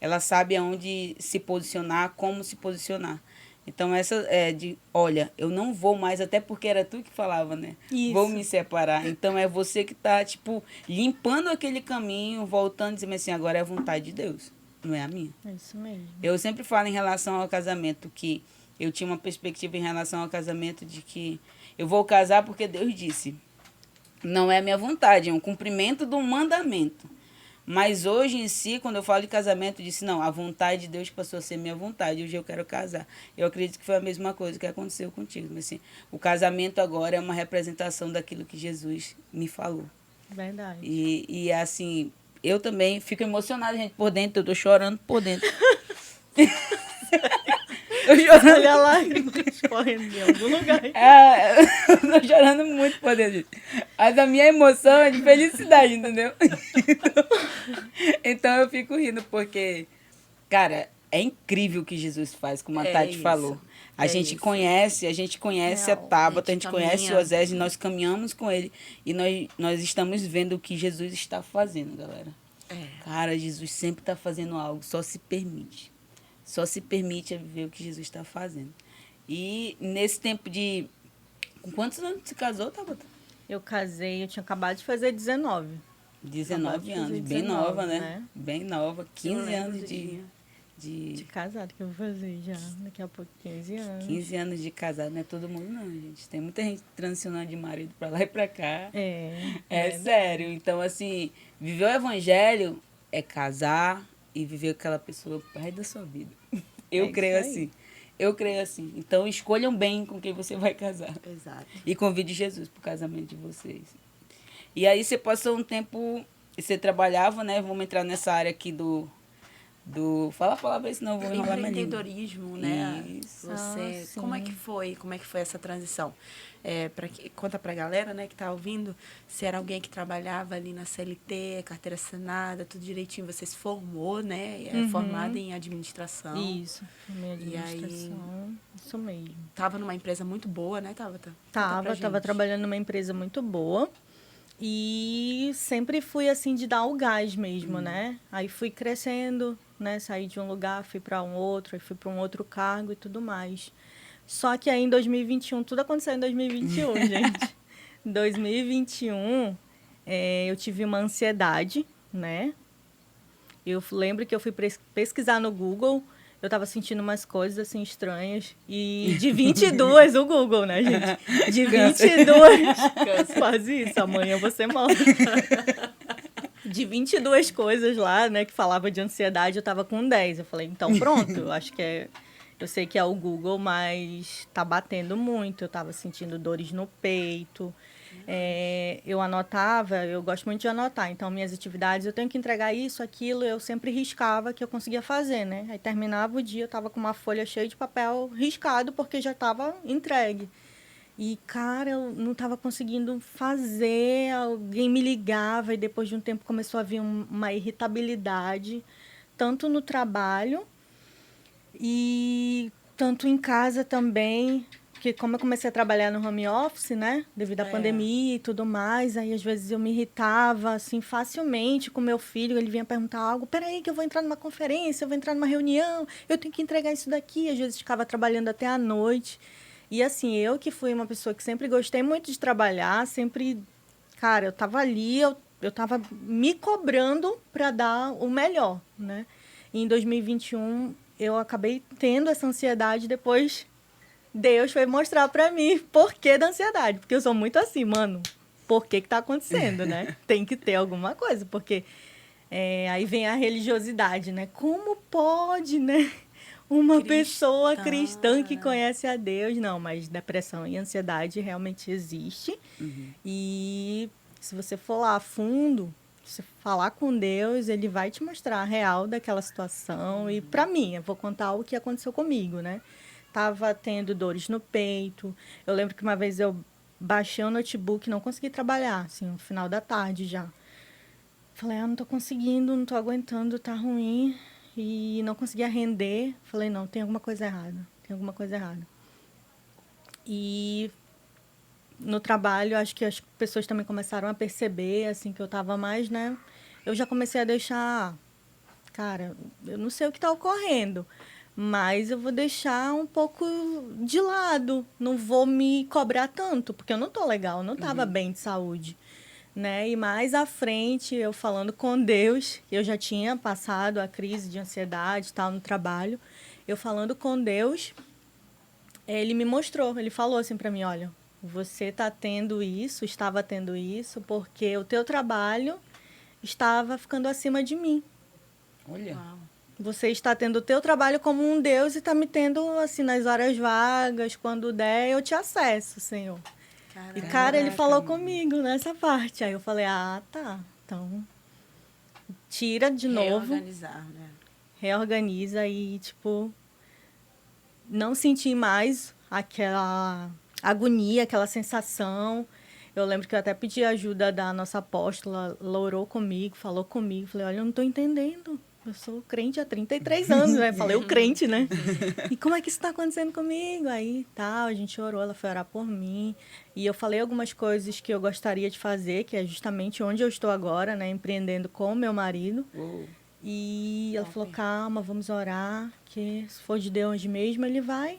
ela sabe aonde se posicionar, como se posicionar. Então, essa é de, olha, eu não vou mais, até porque era tu que falava, né? Isso. Vou me separar. Então, é você que tá, tipo, limpando aquele caminho, voltando e dizendo assim, agora é a vontade de Deus, não é a minha. É isso mesmo. Eu sempre falo em relação ao casamento, que eu tinha uma perspectiva em relação ao casamento de que eu vou casar porque Deus disse. Não é a minha vontade, é um cumprimento de um mandamento. Mas hoje em si, quando eu falo de casamento, eu disse, não, a vontade de Deus passou a ser minha vontade, hoje eu quero casar. Eu acredito que foi a mesma coisa que aconteceu contigo. Mas, assim, o casamento agora é uma representação daquilo que Jesus me falou. Verdade. E assim, eu também fico emocionada, gente, por dentro, eu tô chorando por dentro. Tô chorando. Olha lá, escorrendo em algum lugar. Eu tô chorando muito por dentro, gente. Mas a minha emoção é de felicidade, entendeu? Então eu fico rindo porque, cara, é incrível o que Jesus faz, como a Tati falou. A gente conhece a Real. Tabata, a A gente gente conhece caminha. o Osés e nós caminhamos com ele. E nós estamos vendo o que Jesus está fazendo, galera. Cara, Jesus sempre está fazendo algo, só se permite. Só se permite a viver o que Jesus está fazendo. E nesse tempo de... Com quantos anos você casou, Tabata? Eu casei, eu tinha acabado de fazer 19. 19 anos, fazer bem 19, nova, né? né? Bem nova, 15 lembro anos do de De casado que eu vou fazer já. Daqui a pouco, 15 anos. 15 anos de casado, não é todo mundo não, gente. Tem muita gente transicionando de marido pra lá e pra cá. É sério. Então, assim, viver o evangelho é casar e viver com aquela pessoa pro resto da sua vida. Eu isso creio aí. assim. Eu creio assim. Então, escolham bem com quem você vai casar. Exato. E convide Jesus pro casamento de vocês. E aí você passou um tempo, você trabalhava, né? Vamos entrar nessa área aqui do fala a palavra aí, senão eu vou enrolar minha língua. Empreendedorismo, né? Isso. Você, sim. como é que foi? Como é que foi essa transição? Conta pra galera, né, que tá ouvindo, se era alguém que trabalhava ali na CLT, carteira assinada, tudo direitinho, você se formou, né? É formada em administração. Isso, minha E aí- administração, isso mesmo. Tava numa empresa muito boa, né, Tabata? Conta pra Tava gente. trabalhando numa empresa muito boa e sempre fui assim de dar o gás mesmo, né? Aí fui crescendo, né? Saí de um lugar, fui para um outro, aí fui para um outro cargo e tudo mais. Só que aí em 2021, tudo aconteceu em 2021, gente. Em 2021, eu tive uma ansiedade, né? Eu lembro que eu fui pesquisar no Google, eu tava sentindo umas coisas assim estranhas. E de 22, o Google, né, gente? De 22. Quase isso, amanhã você morre. De 22 coisas lá, né, que falava de ansiedade, eu tava com 10. Eu falei, então pronto, eu acho que é. Eu sei que é o Google, mas tá batendo muito. Eu tava sentindo dores no peito. Eu anotava, eu gosto muito de anotar. Então, minhas atividades, eu tenho que entregar isso, aquilo. Eu sempre riscava que eu conseguia fazer, né? Aí terminava o dia, eu tava com uma folha cheia de papel riscado, porque já tava entregue. E, cara, eu não tava conseguindo fazer. Alguém me ligava e depois de um tempo começou a vir uma irritabilidade, tanto no trabalho e tanto em casa também, porque como eu comecei a trabalhar no home office, né, devido à pandemia e tudo mais, aí às vezes eu me irritava, assim, facilmente com meu filho, ele vinha perguntar algo, peraí que eu vou entrar numa conferência, eu vou entrar numa reunião, eu tenho que entregar isso daqui, às vezes ficava trabalhando até à noite, e assim, eu que fui uma pessoa que sempre gostei muito de trabalhar, sempre, cara, eu tava ali, eu tava me cobrando para dar o melhor, né, e em 2021 eu acabei tendo essa ansiedade, depois Deus foi mostrar pra mim por que da ansiedade. Porque eu sou muito assim, mano, por que tá acontecendo, né? Tem que ter alguma coisa, porque aí vem a religiosidade, né? Como pode, né? Uma pessoa cristã que conhece a Deus. Não, mas depressão e ansiedade realmente existe. E se você for lá a fundo, se falar com Deus, ele vai te mostrar a real daquela situação. E pra mim, eu vou contar o que aconteceu comigo, né? Tava tendo dores no peito. Eu lembro que uma vez eu baixei o notebook e não consegui trabalhar, assim, no final da tarde já. Falei, não tô conseguindo, não tô aguentando, tá ruim. E não conseguia render. Falei, não, tem alguma coisa errada. Tem alguma coisa errada. E no trabalho, acho que as pessoas também começaram a perceber, assim, que eu tava mais, né? Eu já comecei a deixar cara, eu não sei o que está ocorrendo, mas eu vou deixar um pouco de lado, não vou me cobrar tanto, porque eu não tô legal, não estava bem de saúde, né? E mais à frente, eu falando com Deus, eu já tinha passado a crise de ansiedade e tal no trabalho, eu falando com Deus, ele me mostrou, ele falou assim para mim, olha, você está tendo isso, estava tendo isso, porque o teu trabalho estava ficando acima de mim. Olha. Uau. Você está tendo o teu trabalho como um Deus e está me tendo, assim, nas horas vagas, quando der, eu te acesso, Senhor. E, cara, ele falou comigo nessa parte. Aí eu falei, ah, tá, então tira de novo, Reorganizar, né? reorganiza e, tipo, não sentir mais aquela agonia, aquela sensação. Eu lembro que eu até pedi ajuda da nossa apóstola, ela orou comigo, falou comigo. Falei, olha, eu não estou entendendo. Eu sou crente há 33 anos, né? Falei o crente, né? E como é que isso está acontecendo comigo? Aí, tal, a gente orou, ela foi orar por mim. E eu falei algumas coisas que eu gostaria de fazer, que é justamente onde eu estou agora, né? Empreendendo com o meu marido. E ela falou, calma, vamos orar, que se for de Deus mesmo, ele vai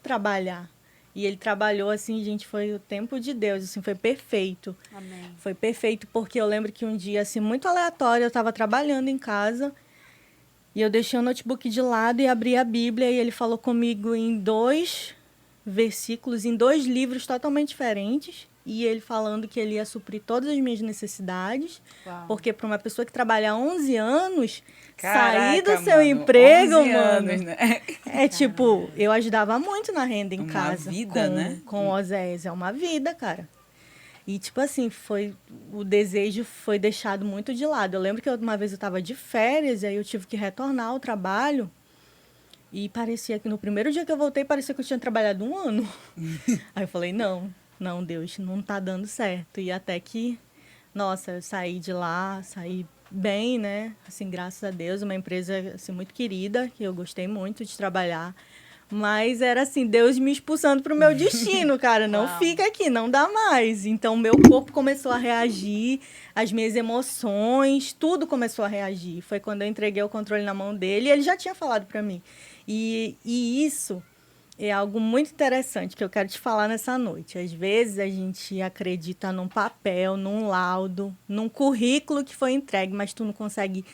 trabalhar. E ele trabalhou, assim, gente, foi o tempo de Deus, assim, foi perfeito. Amém. Foi perfeito, porque eu lembro que um dia, assim, muito aleatório, eu estava trabalhando em casa e eu deixei o notebook de lado e abri a Bíblia e ele falou comigo em 2 versículos, em 2 livros totalmente diferentes. E ele falando que ele ia suprir todas as minhas necessidades. Uau. Porque para uma pessoa que trabalha há 11 anos, Caraca, sair do seu mano, emprego, 11 mano, anos, né? é tipo, eu ajudava muito na renda em Uma casa. vida, com, né? Com o Oséias, é uma vida, cara. E, tipo assim, o desejo foi deixado muito de lado. Eu lembro que uma vez eu estava de férias, e aí eu tive que retornar ao trabalho. E parecia que no primeiro dia que eu voltei, parecia que eu tinha trabalhado 1 ano. Aí eu falei, não, Deus, não tá dando certo. E até que, nossa, eu saí de lá, saí bem, né? Assim, graças a Deus, uma empresa assim, muito querida, que eu gostei muito de trabalhar. Mas era assim, Deus me expulsando para o meu destino, cara. Não Uau. fica aqui, não dá mais. Então, meu corpo começou a reagir, as minhas emoções, tudo começou a reagir. Foi quando eu entreguei o controle na mão dele e ele já tinha falado para mim. E isso é algo muito interessante que eu quero te falar nessa noite. Às vezes a gente acredita num papel, num laudo, num currículo que foi entregue, mas tu não consegue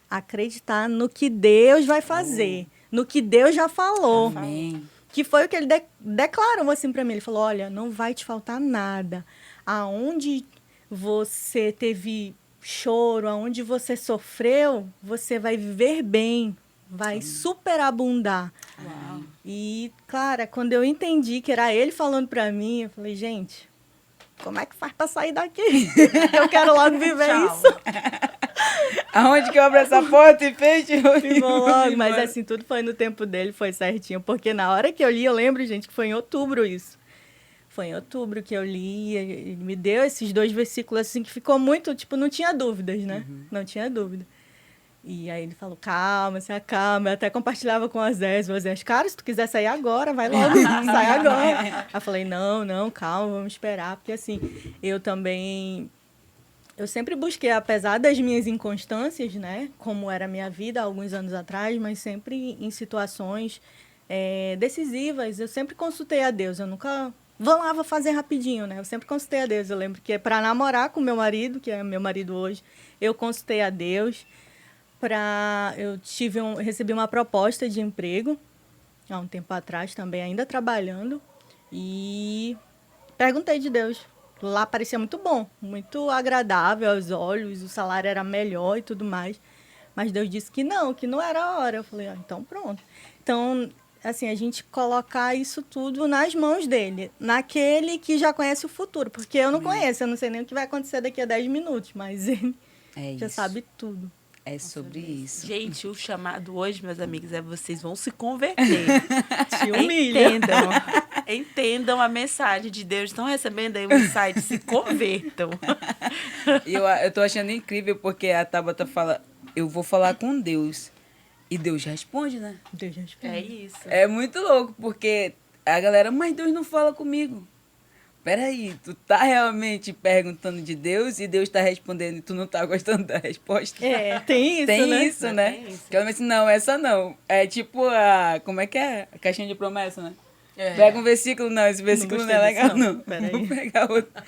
acreditar no que Deus vai fazer, no que Deus já falou. Amém. Que foi o que ele declarou assim para mim. Ele falou, olha, não vai te faltar nada. Aonde você teve choro, aonde você sofreu, você vai viver bem, vai superabundar. Uau. E, cara, quando eu entendi que era ele falando para mim, eu falei, gente, como é que faz para sair daqui? Eu quero logo viver Tchau. isso. Aonde que eu abro essa porta e fecho? Ficou logo, mas assim, tudo foi no tempo dele, foi certinho. Porque na hora que eu li, eu lembro, gente, que foi em outubro isso. Foi em outubro que eu li, ele me deu esses 2 versículos assim, que ficou muito, tipo, não tinha dúvidas, né? Não tinha dúvida. E aí ele falou, calma, se acalma. Eu até compartilhava com as Zés, cara, se tu quiser sair agora, vai logo, sai agora. Aí eu falei, não, calma, vamos esperar. Porque assim, eu também... Eu sempre busquei, apesar das minhas inconstâncias, né? Como era a minha vida há alguns anos atrás, mas sempre em situações decisivas, eu sempre consultei a Deus. Eu nunca... vou fazer rapidinho, né? Eu sempre consultei a Deus. Eu lembro que para namorar com meu marido, que é meu marido hoje, eu consultei a Deus. Eu recebi uma proposta de emprego há um tempo atrás também, ainda trabalhando. E perguntei de Deus. Lá parecia muito bom, muito agradável aos olhos, o salário era melhor e tudo mais. Mas Deus disse que não era a hora. Eu falei, então pronto. Então, assim, a gente colocar isso tudo nas mãos dele, naquele que já conhece o futuro. Porque eu não conheço, eu não sei nem o que vai acontecer daqui a 10 minutos, mas ele já sabe tudo. É sobre isso. Gente, o chamado hoje, meus amigos, vocês vão se converter. Te humilha. Entendam a mensagem de Deus. Estão recebendo aí o insight, se convertam. Eu tô achando incrível porque a Tabata fala, eu vou falar com Deus. E Deus responde, né? Deus responde. É isso. É muito louco, porque a galera, mas Deus não fala comigo. peraí, tu tá realmente perguntando de Deus e Deus tá respondendo e tu não tá gostando da resposta? É, tem isso, Tem né? isso, né? Tem isso. Que ela disse, não, essa não. É tipo como é que é? A caixinha de promessa, né? É. Pega um versículo, não, esse versículo não, gostei é desse, legal, não. não. Peraí. Vou pegar outro.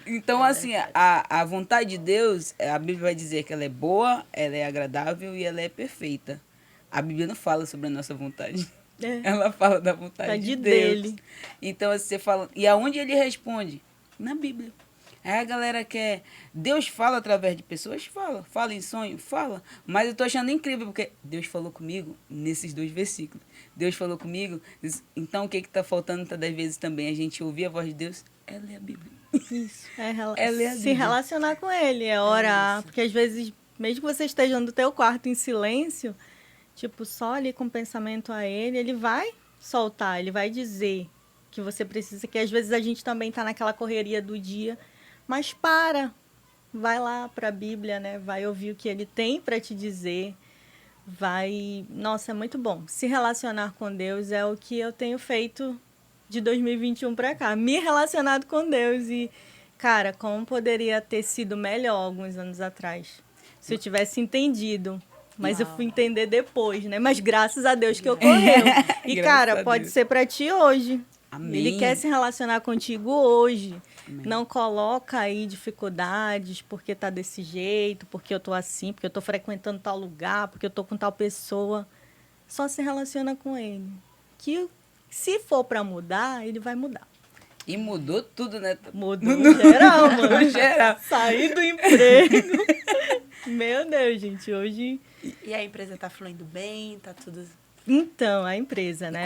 Então, assim, a vontade de Deus, a Bíblia vai dizer que ela é boa, ela é agradável e ela é perfeita. A Bíblia não fala sobre a nossa vontade. É. Ela fala da vontade Tá de de Deus. dele. Então, assim, você fala... E aonde ele responde? Na Bíblia. Aí a galera quer... Deus fala através de pessoas? Fala. Fala em sonho? Fala. Mas eu tô achando incrível, porque Deus falou comigo nesses 2 versículos. Deus falou comigo. Então, o que tá faltando das vezes também? A gente ouvir a voz de Deus é ler a Bíblia. Isso. É Ela é a se Bíblia. relacionar com ele, é orar. Porque às vezes, mesmo que você esteja no teu quarto em silêncio, tipo, só ali com o pensamento a ele, ele vai soltar, ele vai dizer que você precisa, que às vezes a gente também tá naquela correria do dia, mas vai lá para a Bíblia, né? Vai ouvir o que ele tem para te dizer. Nossa, é muito bom. Se relacionar com Deus é o que eu tenho feito de 2021 para cá, me relacionado com Deus e, cara, como poderia ter sido melhor alguns anos atrás, se eu tivesse entendido. Mas eu fui entender depois, né? Mas graças a Deus que ocorreu. E, Graças cara, a pode Deus. ser para ti hoje. Amém. Ele quer se relacionar contigo hoje. Amém. Não coloca aí dificuldades, porque tá desse jeito, porque eu tô assim, porque eu tô frequentando tal lugar, porque eu tô com tal pessoa. Só se relaciona com ele. Que se for para mudar, ele vai mudar. E mudou tudo, né? Mudou no geral, mano. No geral. Sair do emprego. Meu Deus, gente, hoje... E a empresa tá fluindo bem, tá tudo... Então, a empresa, né?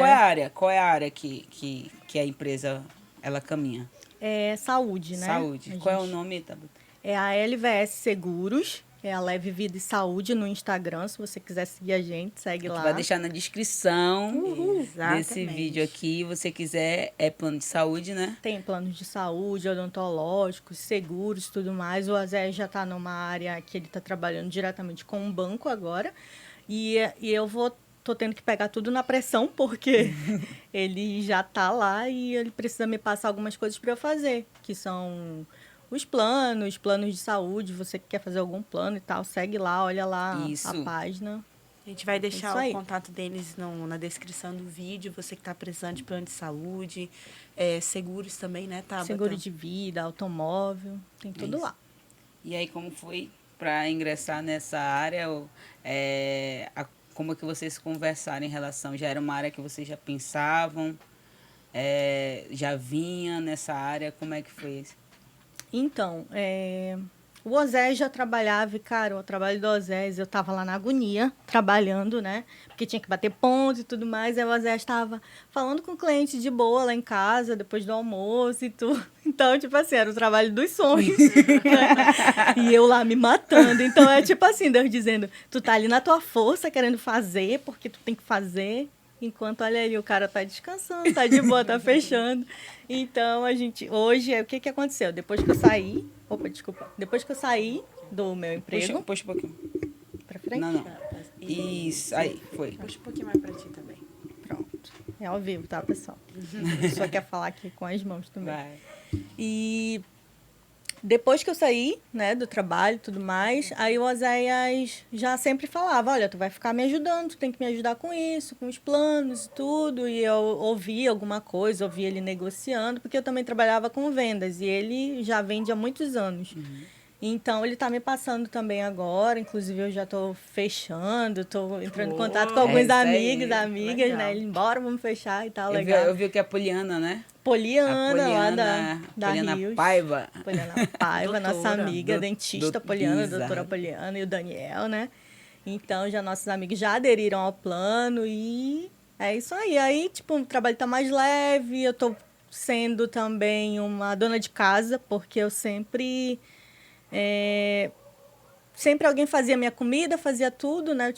Qual é a área que a empresa ela caminha? É saúde, né? Saúde. A Qual é o gente- nome, Tabata? É a LVS Seguros, é a Leve Vida e Saúde no Instagram. Se você quiser seguir a gente, segue A gente lá. vai deixar na descrição desse Exatamente. vídeo aqui. Se você quiser, é plano de saúde, né? Tem planos de saúde, odontológicos, seguros, tudo mais. O Azé já está numa área que ele está trabalhando diretamente com um banco agora. E eu tô tendo que pegar tudo na pressão, porque ele já está lá e ele precisa me passar algumas coisas para eu fazer, que são os planos de saúde. Você que quer fazer algum plano e tal, segue lá, olha lá Isso. a página. A gente vai deixar Isso o aí. contato deles na descrição do vídeo. Você que está precisando de plano de saúde, seguros também, né, Tabata? Seguro de vida, automóvel, tem tudo Isso. lá. E aí, como foi para ingressar nessa área? Como é que vocês conversaram em relação? Já era uma área que vocês já pensavam? Já vinha nessa área? Como é que foi isso? Então, o Osés já trabalhava, e, cara, o trabalho do Osés, eu tava lá na agonia, trabalhando, né? Porque tinha que bater ponto e tudo mais. Aí o Osés estava falando com o cliente de boa lá em casa, depois do almoço e tudo. Então, tipo assim, era o trabalho dos sonhos. Né? E eu lá me matando. Então, é tipo assim, Deus dizendo, tu tá ali na tua força querendo fazer, porque tu tem que fazer. Enquanto, olha aí, o cara tá descansando, tá de boa, tá fechando. Então, hoje, o que aconteceu? Depois que eu saí, depois que eu saí do meu emprego, Puxa um pouquinho. pra frente, Não. Isso, aí, foi. Puxa um pouquinho mais para ti também. pronto. É ao vivo, tá, pessoal? A pessoa quer falar aqui com as mãos também. Vai. E depois que eu saí, né, do trabalho e tudo mais, aí o Oséias já sempre falava, olha, tu vai ficar me ajudando, tu tem que me ajudar com isso, com os planos e tudo. E eu ouvi alguma coisa, ouvi ele negociando, porque eu também trabalhava com vendas e ele já vende há muitos anos. Então, ele tá me passando também agora, inclusive eu já tô fechando, tô entrando em contato com alguns isso aí, amigos, amigas, legal. né? Ele, bora, vamos fechar e tal, Eu legal. vi que é a Poliana, né? Poliana, lá da Poliana Rios. Paiva. Poliana Paiva, nossa Doutora. amiga, dentista Poliana, Exato. doutora Poliana e o Daniel, né? Então, já nossos amigos já aderiram ao plano e é isso aí. Aí, tipo, o trabalho tá mais leve, eu tô sendo também uma dona de casa, porque eu sempre alguém fazia minha comida, fazia tudo, né?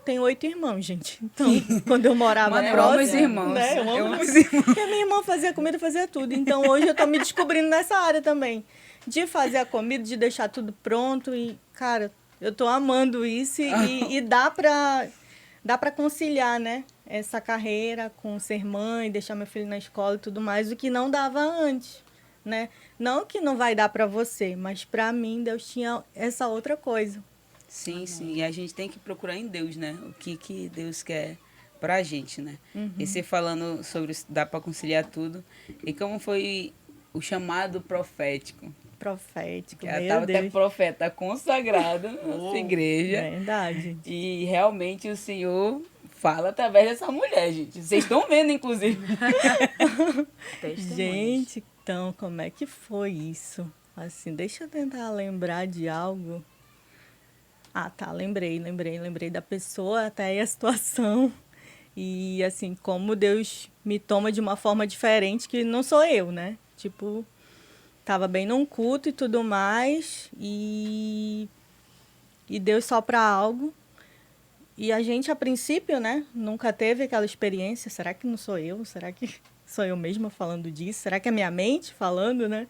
Tenho 8 irmãos, gente. Então, quando eu morava Mano, eu próximo... amo os irmãos. Né? Eu amo os irmãos. Porque a minha irmã fazia comida, fazia tudo. Então, hoje eu tô me descobrindo nessa área também. De fazer a comida, de deixar tudo pronto. E, cara, eu tô amando isso. E dá pra conciliar, né? Essa carreira com ser mãe, deixar meu filho na escola e tudo mais, o que não dava antes. né? Não que não vai dar para você, mas para mim Deus tinha essa outra coisa. Sim, sim. E a gente tem que procurar em Deus, né? O que Deus quer pra gente, né? E você falando sobre dá para conciliar tudo. E como foi o chamado profético? Profético, Que ela meu estava até Deus. profeta consagrada na nossa igreja. Verdade. E realmente o Senhor fala através dessa mulher, gente. Vocês estão vendo, inclusive. Testemunhas. Gente, então, como é que foi isso? Assim, deixa eu tentar lembrar de algo. Ah, tá, lembrei da pessoa, até aí a situação. E, assim, como Deus me toma de uma forma diferente, que não sou eu, né? Tipo, tava bem num culto e tudo mais, e Deus sopra algo. E a gente, a princípio, né, nunca teve aquela experiência. Será que não sou eu? Será que sou eu mesma falando disso? Será que é minha mente falando, né?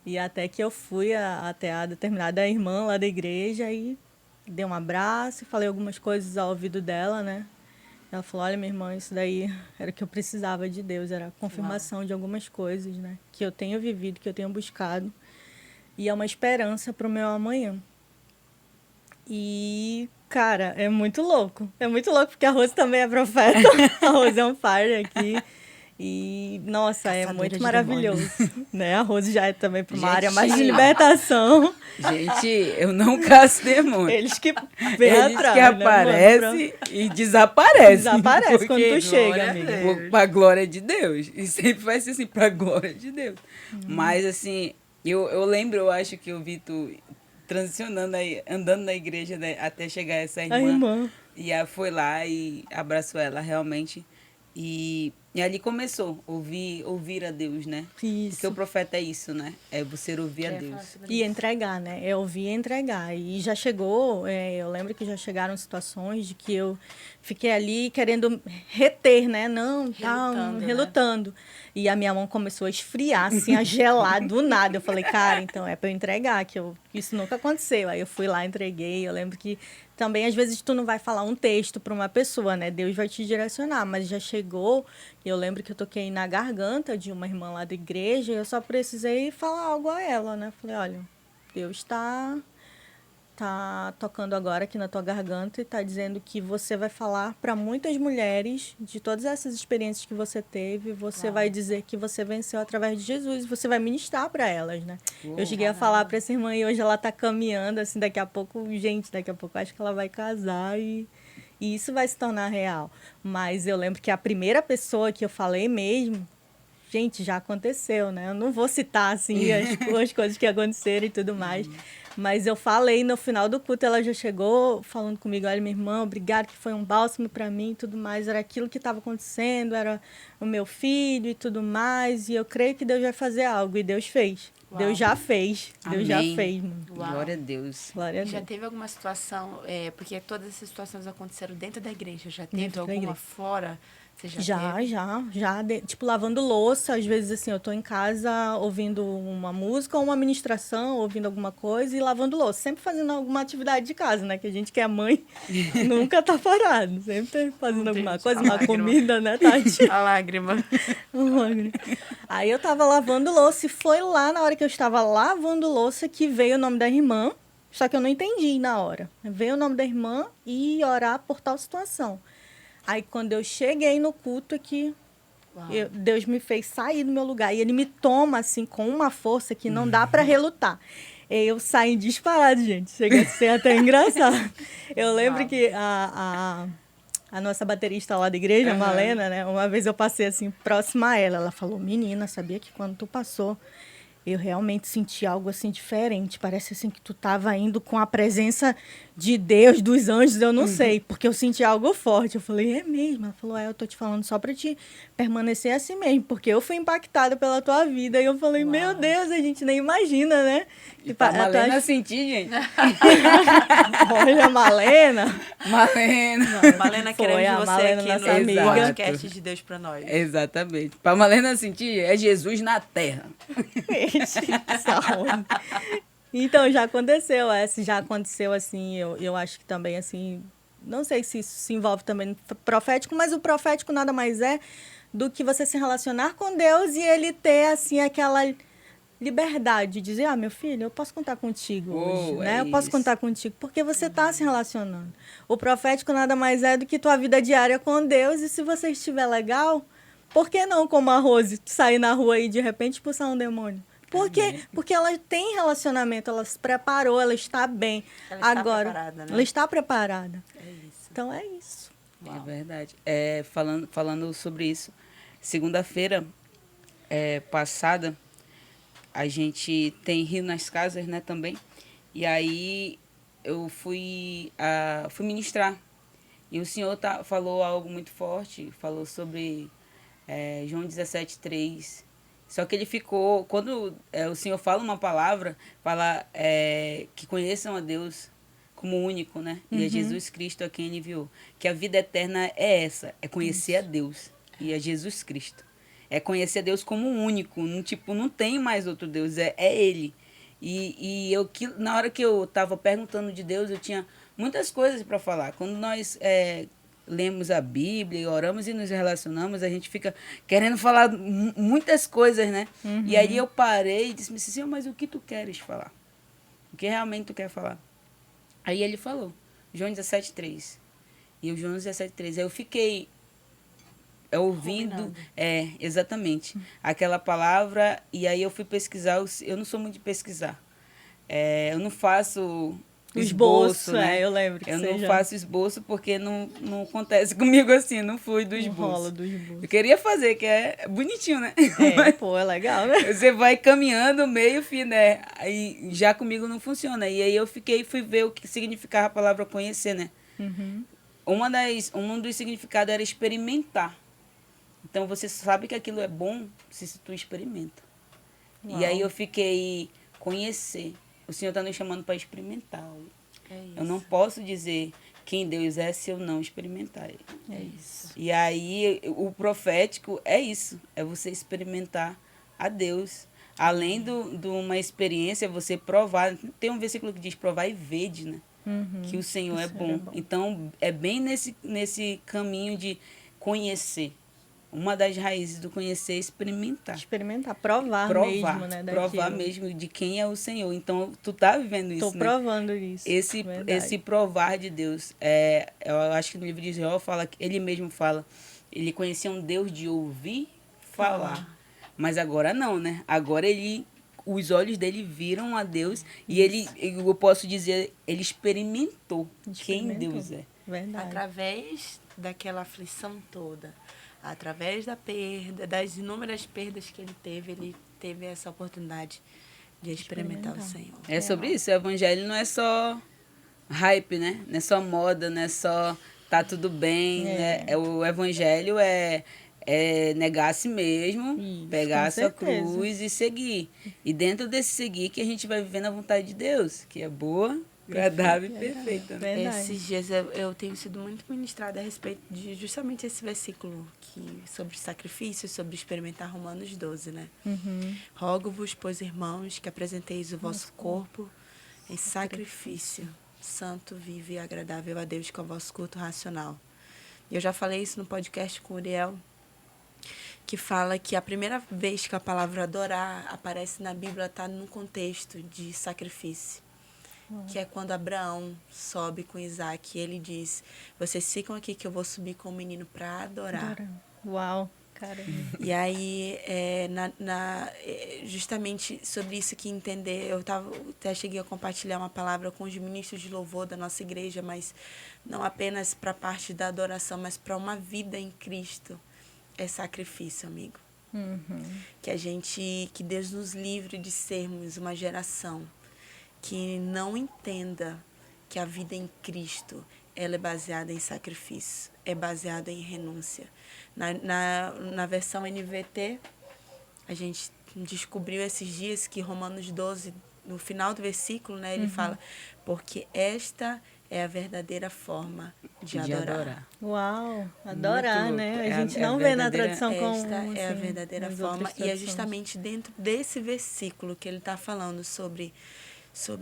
E até que eu fui até a determinada irmã lá da igreja e dei um abraço e falei algumas coisas ao ouvido dela, né? Ela falou, olha, minha irmã, isso daí era o que eu precisava de Deus, era a confirmação de algumas coisas, né? Que eu tenho vivido, que eu tenho buscado. E é uma esperança para o meu amanhã. E, cara, é muito louco. É muito louco, porque a Rose também é profeta. A Rose é um fire aqui. E, nossa, é Caçadora muito de maravilhoso. Né? A Rose já é também para uma Gente. área mais de libertação. Gente, eu não caço demônio. Eles que vêm Eles atrás, que né, mano? aparecem e desaparecem. Desaparece quando tu chega, glória a amiga. Deus. Pra glória de Deus. E sempre vai ser assim, pra glória de Deus. Mas, assim, eu lembro, eu acho que eu vi tu transicionando aí, andando na igreja, né, até chegar essa A irmã. irmã. E ela foi lá e abraçou ela, realmente. E ali começou, ouvir a Deus, né? Porque Isso. o profeta é isso, né? É você ouvir a Deus. E entregar, né? Eu ouvi e entregar. E já chegou, eu lembro que já chegaram situações de que eu fiquei ali querendo reter, né? Não, tal, Relutando, né? relutando. E a minha mão começou a esfriar, assim, a gelar do nada. Eu falei, cara, então é para eu entregar, que isso nunca aconteceu. Aí eu fui lá, entreguei. Eu lembro que também, às vezes, tu não vai falar um texto para uma pessoa, né? Deus vai te direcionar, mas já chegou. Eu lembro que eu toquei na garganta de uma irmã lá da igreja e eu só precisei falar algo a ela, né? Falei, olha, Deus tá tocando agora aqui na tua garganta e tá dizendo que você vai falar para muitas mulheres de todas essas experiências que você teve, você vai dizer que você venceu através de Jesus, você vai ministrar para elas, né? Eu cheguei a falar para essa irmã e hoje ela tá caminhando, assim, daqui a pouco eu acho que ela vai casar e isso vai se tornar real. Mas eu lembro que a primeira pessoa que eu falei mesmo, gente, já aconteceu, né? Eu não vou citar, assim, as coisas que aconteceram e tudo mais. Mas eu falei no final do culto, ela já chegou falando comigo, olha, minha irmã, obrigada, que foi um bálsamo para mim e tudo mais. Era aquilo que estava acontecendo, era o meu filho e tudo mais. E eu creio que Deus vai fazer algo. E Deus fez. Uau. Deus já fez. Deus já Amém. fez, mano. Uau. Glória a Deus. Glória a Já Deus. teve alguma situação, porque todas essas situações aconteceram dentro da igreja, já teve Dentro da alguma igreja. fora? Você Já, teve? já. Tipo, lavando louça, às vezes, assim, eu tô em casa ouvindo uma música ou uma ministração, ouvindo alguma coisa e lavando louça. Sempre fazendo alguma atividade de casa, né? Que a gente que é mãe nunca tá parado. Sempre tá fazendo Meu alguma Deus, coisa, a uma lágrima. comida, né, Tati? A lágrima. Aí eu tava lavando louça e foi lá na hora que eu estava lavando louça que veio o nome da irmã, só que eu não entendi na hora. Veio o nome da irmã e orar por tal situação. Aí quando eu cheguei no culto é que Uau. Deus me fez sair do meu lugar e ele me toma assim com uma força que não dá para relutar. Eu saí disparado, gente. Chega a ser até engraçado. Eu lembro Uau. que a nossa baterista lá da igreja, a Malena, né? Uma vez eu passei assim, próxima a ela. Ela falou, menina, sabia que quando tu passou, eu realmente senti algo assim diferente. Parece assim que tu tava indo com a presença de Deus, dos anjos, eu não sei. Porque eu senti algo forte. Eu falei, é mesmo? Ela falou, eu tô te falando só pra te permanecer assim mesmo. Porque eu fui impactada pela tua vida. E eu falei, meu Deus, a gente nem imagina, né? E pra Malena sentir, gente. Olha, Malena. Malena. Malena, Foi queremos a você Malena, aqui nossa no amiga. podcast de Deus pra nós. Exatamente. Pra Malena sentir, é Jesus na terra. Então, já aconteceu assim, eu acho que também, assim, não sei se isso se envolve também no profético, mas o profético nada mais é do que você se relacionar com Deus e ele ter, assim, liberdade de dizer, meu filho, eu posso contar contigo hoje, Oh, né? é Eu posso isso. contar contigo, porque você está se relacionando. O profético nada mais é do que tua vida diária com Deus, e se você estiver legal, por que não, como a Rose, sair na rua e de repente expulsar um demônio? Por quê? Amém. Porque ela tem relacionamento, ela se preparou, ela está bem. Ela está Agora, preparada, né? ela está preparada. É isso. Então é isso. É verdade. Falando sobre isso, segunda-feira passada, a gente tem Rio nas Casas, né, também. E aí eu fui ministrar. E o senhor falou algo muito forte, falou sobre João 17:3. Só que ele ficou, quando o senhor fala uma palavra, fala que conheçam a Deus como único, né? E é Jesus Cristo a quem ele enviou. Que a vida eterna é essa, é conhecer a Deus e a Jesus Cristo. É conhecer a Deus como único, não tem mais outro Deus, é Ele. E na hora que eu estava perguntando de Deus, eu tinha muitas coisas para falar. Quando nós lemos a Bíblia, oramos e nos relacionamos, a gente fica querendo falar muitas coisas, né? E aí eu parei e disse, Senhor, mas o que tu queres falar? O que realmente tu quer falar? Aí ele falou, João 17:3. E o João 17:3. Aí eu fiquei ouvindo, exatamente, aquela palavra, e aí eu fui pesquisar, eu não sou muito de pesquisar. Eu não faço esboço, né? Eu lembro que Eu você não já faço esboço porque não acontece comigo assim, não fui do rola esboço. do esboço. Eu queria fazer, que é bonitinho, né? É legal, né? Você vai caminhando meio fim, né? Aí já comigo não funciona. E aí eu fui ver o que significava a palavra conhecer, né? Um dos significados era experimentar. Então você sabe que aquilo é bom se tu experimenta. Uau. E aí eu fiquei conhecer. O Senhor está nos chamando para experimentar. É isso. Eu não posso dizer quem Deus é se eu não experimentar Ele. É isso. E aí o profético é isso, é você experimentar a Deus. Além de uma experiência, você provar. Tem um versículo que diz provar e vede, né? Que o Senhor é bom. Então, é bem nesse caminho de conhecer. Uma das raízes do conhecer é experimentar. Experimentar, provar mesmo, né? Provar daquilo. mesmo de quem é o Senhor. Então, tu tá vivendo isso, Tô né? provando isso. Esse provar de Deus. Eu acho que no livro de Jó fala, ele mesmo fala, ele conhecia um Deus de ouvir falar. Mas agora não, né? Agora os olhos dele viram a Deus e eu posso dizer, ele experimentou quem Deus é. Verdade. Através daquela aflição toda, através da perda, das inúmeras perdas que ele teve essa oportunidade de experimentar o Senhor. É sobre isso. O evangelho não é só hype, né? Não é só moda, não é só tá tudo bem, né? O evangelho é negar a si mesmo, Isso, pegar com a sua certeza. cruz e seguir. E dentro desse seguir que a gente vai vivendo a vontade de Deus, que é boa, agradável e perfeita. Né? Verdade. Esses dias eu tenho sido muito ministrada a respeito de justamente esse versículo sobre sacrifício, sobre experimentar Romanos 12, né? Rogo-vos, pois, irmãos, que apresenteis o vosso corpo em sacrifício, santo, vivo e agradável a Deus, com o vosso culto racional. E eu já falei isso no podcast com o Uriel, que fala que a primeira vez que a palavra adorar aparece na Bíblia está no contexto de sacrifício. Que é quando Abraão sobe com Isaac e ele diz, vocês ficam aqui que eu vou subir com o menino para adorar. Uau, caramba. E aí, justamente sobre isso que entender, eu até cheguei a compartilhar uma palavra com os ministros de louvor da nossa igreja, mas não apenas para a parte da adoração, mas para uma vida em Cristo. É sacrifício, amigo. Que Deus nos livre de sermos uma geração que não entenda que a vida em Cristo ela é baseada em sacrifício, é baseada em renúncia. Na versão NVT, a gente descobriu esses dias que Romanos 12, no final do versículo, né, ele fala, porque esta é a verdadeira forma de adorar. Uau, adorar, Muito né? louco. A gente não vê na tradição como esta é a assim, verdadeira nas forma. outras E é tradições. justamente dentro desse versículo que ele está falando sobre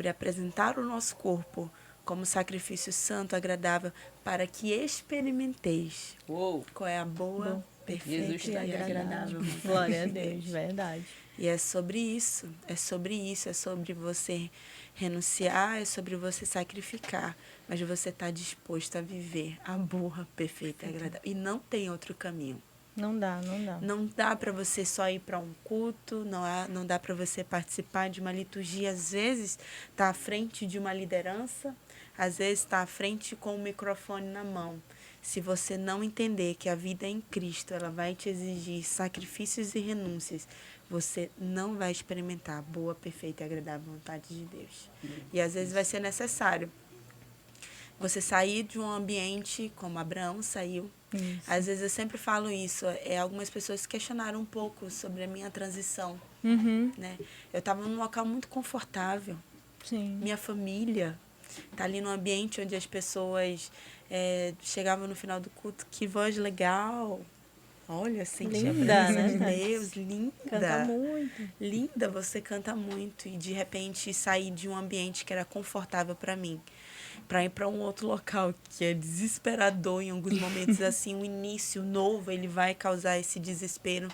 apresentar o nosso corpo como sacrifício santo, agradável, para que experimenteis Uou. qual é a boa, perfeita Jesus e tá agradável. Glória a Deus, verdade. E é sobre isso, é sobre você renunciar, é sobre você sacrificar, mas você está disposto a viver a boa, perfeita e agradável. E não tem outro caminho. Não dá. Não dá para você só ir para um culto, não dá para você participar de uma liturgia. Às vezes está à frente de uma liderança, às vezes está à frente com o microfone na mão. Se você não entender que a vida em Cristo ela vai te exigir sacrifícios e renúncias, você não vai experimentar a boa, perfeita e agradável vontade de Deus. E às vezes vai ser necessário você sair de um ambiente como Abraão saiu. Isso. Às vezes eu sempre falo isso, algumas pessoas questionaram um pouco sobre a minha transição. Uhum. Né? Eu estava num local muito confortável, Sim. minha família está ali num ambiente onde as pessoas chegavam no final do culto, que voz legal, olha, sentia Linda, a presença né? de Deus, linda. Canta muito. Linda, você canta muito. E de repente sair de um ambiente que era confortável para mim, para ir para um outro local que é desesperador em alguns momentos, assim, o início novo, ele vai causar esse desespero.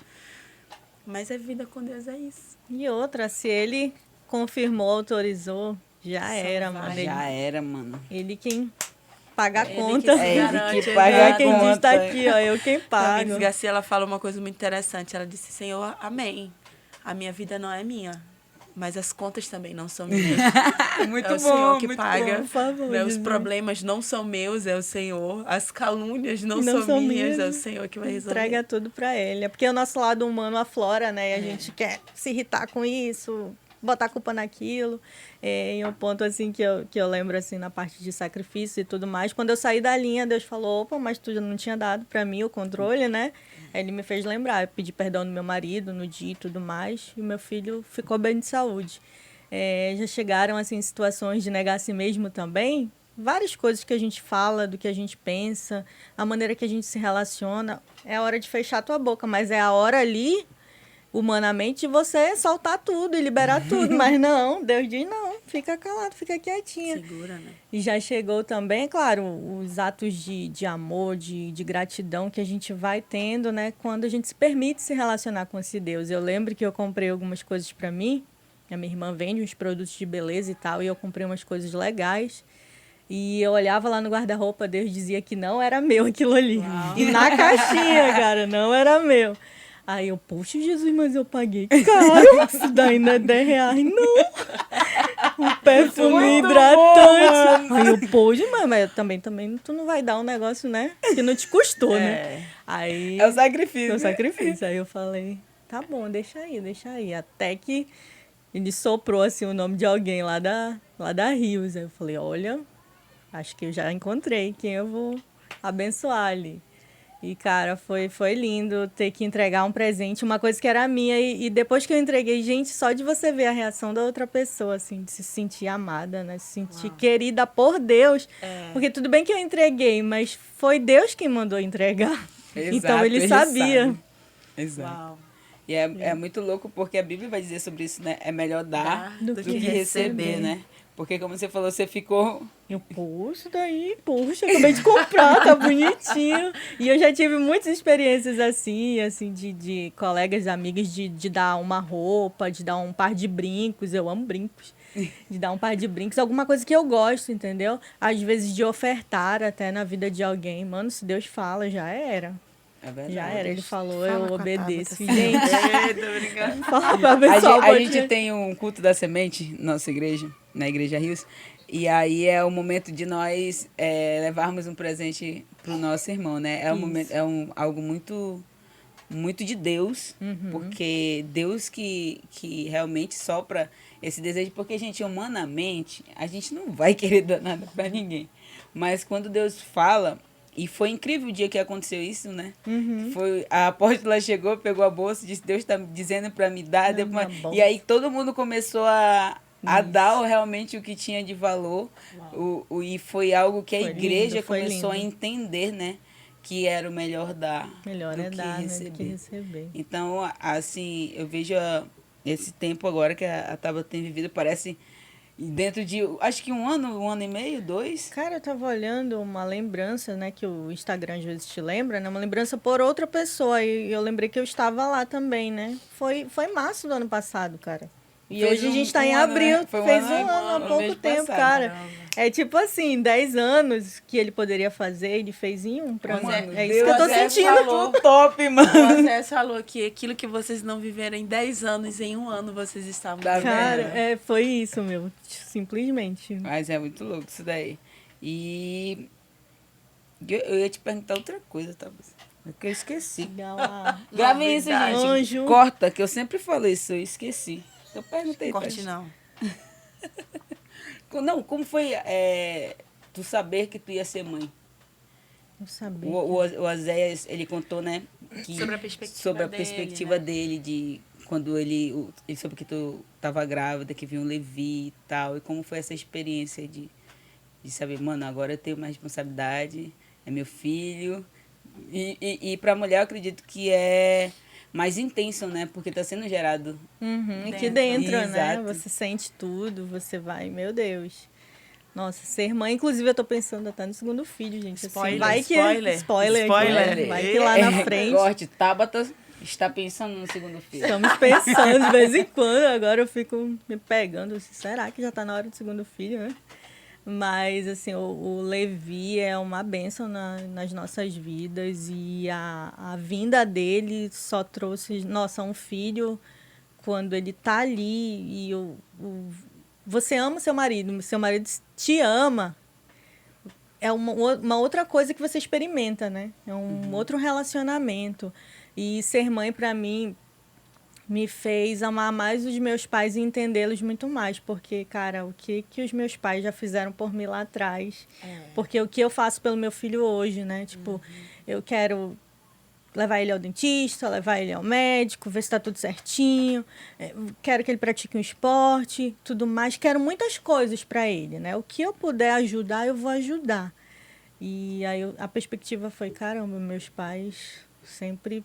Mas a vida com Deus é isso. E outra, se ele confirmou, autorizou, já Só era, vai. mano. Já era, mano. Ele quem paga a Ele conta. que se É ele garante, que paga a É quem diz tá conta. aqui, ó, eu quem A pago. Miss Garcia, ela fala uma coisa muito interessante. Ela disse, Senhor, amém. A minha vida não é minha, mas as contas também não são minhas. Muito É o bom, Senhor que muito paga. bom. Por favor, Né? Os Jesus. problemas não são meus, é o Senhor. As calúnias não, Não são minhas. minhas, é o Senhor que vai resolver. Entrega tudo pra ele. É porque o nosso lado humano aflora, né? E a gente quer se irritar com isso, botar a culpa naquilo. E um ponto, assim, que eu lembro, assim, na parte de sacrifício e tudo mais. Quando eu saí da linha, Deus falou, opa, mas tu já não tinha dado pra mim o controle, né? Aí ele me fez lembrar. Eu pedi perdão do meu marido no dia e tudo mais. E o meu filho ficou bem de saúde. Já chegaram, assim, situações de negar a si mesmo também. Várias coisas que a gente fala, do que a gente pensa, a maneira que a gente se relaciona. É a hora de fechar a tua boca, mas é a hora ali, humanamente, de você soltar tudo e liberar tudo. Mas não, Deus diz não, fica calado, fica quietinha. Segura, né? E já chegou também, claro, os atos de amor, de gratidão que a gente vai tendo, né? Quando a gente se permite se relacionar com esse Deus. Eu lembro que eu comprei algumas coisas para mim. A minha irmã vende uns produtos de beleza e tal, e eu comprei umas coisas legais. E eu olhava lá no guarda-roupa, Deus dizia que não era meu aquilo ali. Uau. E na caixinha, cara, não era meu. Aí eu, poxa, Jesus, mas eu paguei caro. Isso daí não é 10 reais, não. Um perfume Muito hidratante. bom, Aí eu, poxa, mas também tu não vai dar um negócio, né? Que não te custou, né? É. Aí, É o sacrifício. foi um né? sacrifício. Aí eu falei, tá bom, deixa aí. Até que ele soprou, assim, o nome de alguém lá da Rios. Aí eu falei, olha, acho que eu já encontrei quem eu vou abençoar ali. E, cara, foi lindo ter que entregar um presente, uma coisa que era minha. E depois que eu entreguei, gente, só de você ver a reação da outra pessoa, assim, de se sentir amada, né? Se sentir querida por Deus. Porque tudo bem que eu entreguei, mas foi Deus quem mandou entregar. Exato, Então, ele sabia. sabe. Exato. Uau. E é muito louco porque a Bíblia vai dizer sobre isso, né? É melhor dar Dar do que receber, né? Porque, como você falou, você ficou... Eu, poxa, daí, poxa, acabei de comprar, tá bonitinho. E eu já tive muitas experiências assim, de colegas, amigas, de dar uma roupa, de dar um par de brincos, eu amo brincos, de dar um par de brincos, alguma coisa que eu gosto, entendeu? Às vezes de ofertar até na vida de alguém. Mano, se Deus fala, já era. É verdade. Já era, ele falou, Fala eu com a obedeço. Tabata. Gente, Tô brincando. fala pra pessoal. A gente tem um culto da semente na nossa igreja, na Igreja Rios, e aí é o momento de nós levarmos um presente pro nosso irmão, né? É um momento, algo muito, muito de Deus, porque Deus que realmente sopra esse desejo, porque, gente, humanamente, a gente não vai querer dar nada para ninguém. Mas quando Deus fala, e foi incrível o dia que aconteceu isso, né? Foi, a apóstola chegou, pegou a bolsa, disse, Deus está dizendo para me dar. Dá Depois, minha bolsa. e aí todo mundo começou a dar realmente o que tinha de valor. E foi algo que a Foi igreja lindo, foi começou a lindo. entender, né? Que era o melhor dar Melhor do é que dar, né, receber. do que receber. Então, assim, eu vejo esse tempo agora que a Tabata tem vivido, parece E dentro de, acho que um ano e meio, 2. Cara, eu tava olhando uma lembrança, né, que o Instagram às vezes te lembra, né, uma lembrança por outra pessoa, e eu lembrei que eu estava lá também, né. Foi março do ano passado, cara. E Fez hoje a gente tá um em ano, né? abril, Foi um fez ano, um ano há no pouco mês tempo, passado. cara. Caramba. É tipo assim, 10 anos que ele poderia fazer, ele fez em um pra mim. Mano, É isso que eu tô Deus é sentindo. falou. Top, mano. O André falou que aquilo que vocês não viveram em 10 anos, em um ano vocês estavam Tá vivendo. Cara, foi isso, meu. Simplesmente. Mas é muito louco isso daí. E eu ia te perguntar outra coisa, talvez. É que eu esqueci. Legal, ah. Gravem isso, Novidade. gente. Anjo. Corta, que eu sempre falo isso, eu esqueci. Eu perguntei. Corte Tati. não. Não, como foi tu saber que tu ia ser mãe? Não sabia. O Azéias, ele contou, né? Que, Sobre a perspectiva sobre a dele, perspectiva né? dele, de quando ele soube que tu tava grávida, que vinha um Levi e tal. E como foi essa experiência de saber, mano, agora eu tenho uma responsabilidade, é meu filho. E pra mulher eu acredito que é mais intenso, né? Porque tá sendo gerado. Uhum, aqui Dentro. dentro, né? Exato. Você sente tudo, você vai, meu Deus. Nossa, ser mãe, inclusive eu tô pensando até no segundo filho, gente. Assim, Spoiler, vai que spoiler, spoiler, spoiler. aqui, né? Vai que lá na frente. Corte, Tabata está pensando no segundo filho. Estamos pensando de vez em quando, agora eu fico me pegando, assim, será que já tá na hora do segundo filho, né? Mas, assim, o Levi é uma bênção nas nossas vidas e a vinda dele só trouxe, nossa, um filho, quando ele tá ali e você ama seu marido te ama, é uma outra coisa que você experimenta, né? É um outro relacionamento. E ser mãe, para mim, me fez amar mais os meus pais e entendê-los muito mais. Porque, cara, o que os meus pais já fizeram por mim lá atrás. Porque o que eu faço pelo meu filho hoje, né? Tipo, eu quero levar ele ao dentista, levar ele ao médico, ver se está tudo certinho. Quero que ele pratique um esporte, tudo mais. Quero muitas coisas para ele, né? O que eu puder ajudar, eu vou ajudar. E aí a perspectiva foi, caramba, meus pais sempre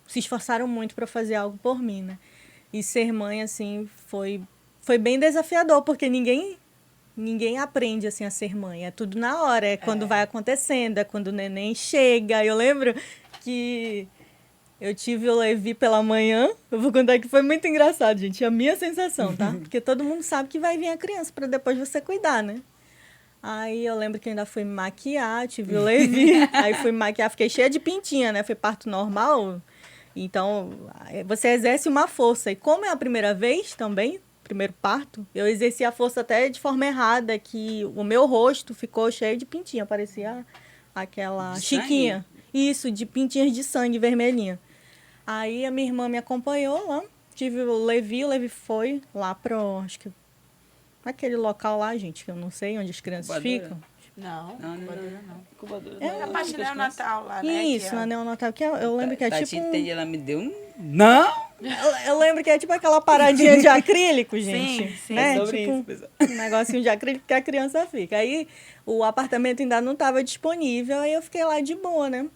se esforçaram muito para fazer algo por mim, né? E ser mãe, assim, foi bem desafiador, porque ninguém aprende, assim, a ser mãe. É tudo na hora, é quando vai acontecendo, é quando o neném chega. Eu lembro que eu tive o Levi pela manhã. Eu vou contar que foi muito engraçado, gente. A minha sensação, tá? Porque todo mundo sabe que vai vir a criança para depois você cuidar, né? Aí eu lembro que eu ainda fui me maquiar, tive o Levi. Aí fui me maquiar, fiquei cheia de pintinha, né? Foi parto normal. Então, você exerce uma força. E como é a primeira vez também, primeiro parto, eu exerci a força até de forma errada, que o meu rosto ficou cheio de pintinha, parecia aquela De chiquinha. Isso, de pintinhas de sangue vermelhinha. Aí a minha irmã me acompanhou lá, tive o Levi foi lá pro, acho que, aquele local lá, gente, que eu não sei onde as crianças Incubadora? ficam. Não, Não, incubadora não. Incubadora. É a parte neonatal lá, né? Isso, que é- na neonatal, que eu lembro que é Tati tipo... entende, ela me deu um... Não! Eu lembro que é tipo aquela paradinha de acrílico, gente. sim, né? é sobre Tipo, isso, pessoal. um negocinho de acrílico que a criança fica. Aí o apartamento ainda não estava disponível, aí eu fiquei lá de boa, né?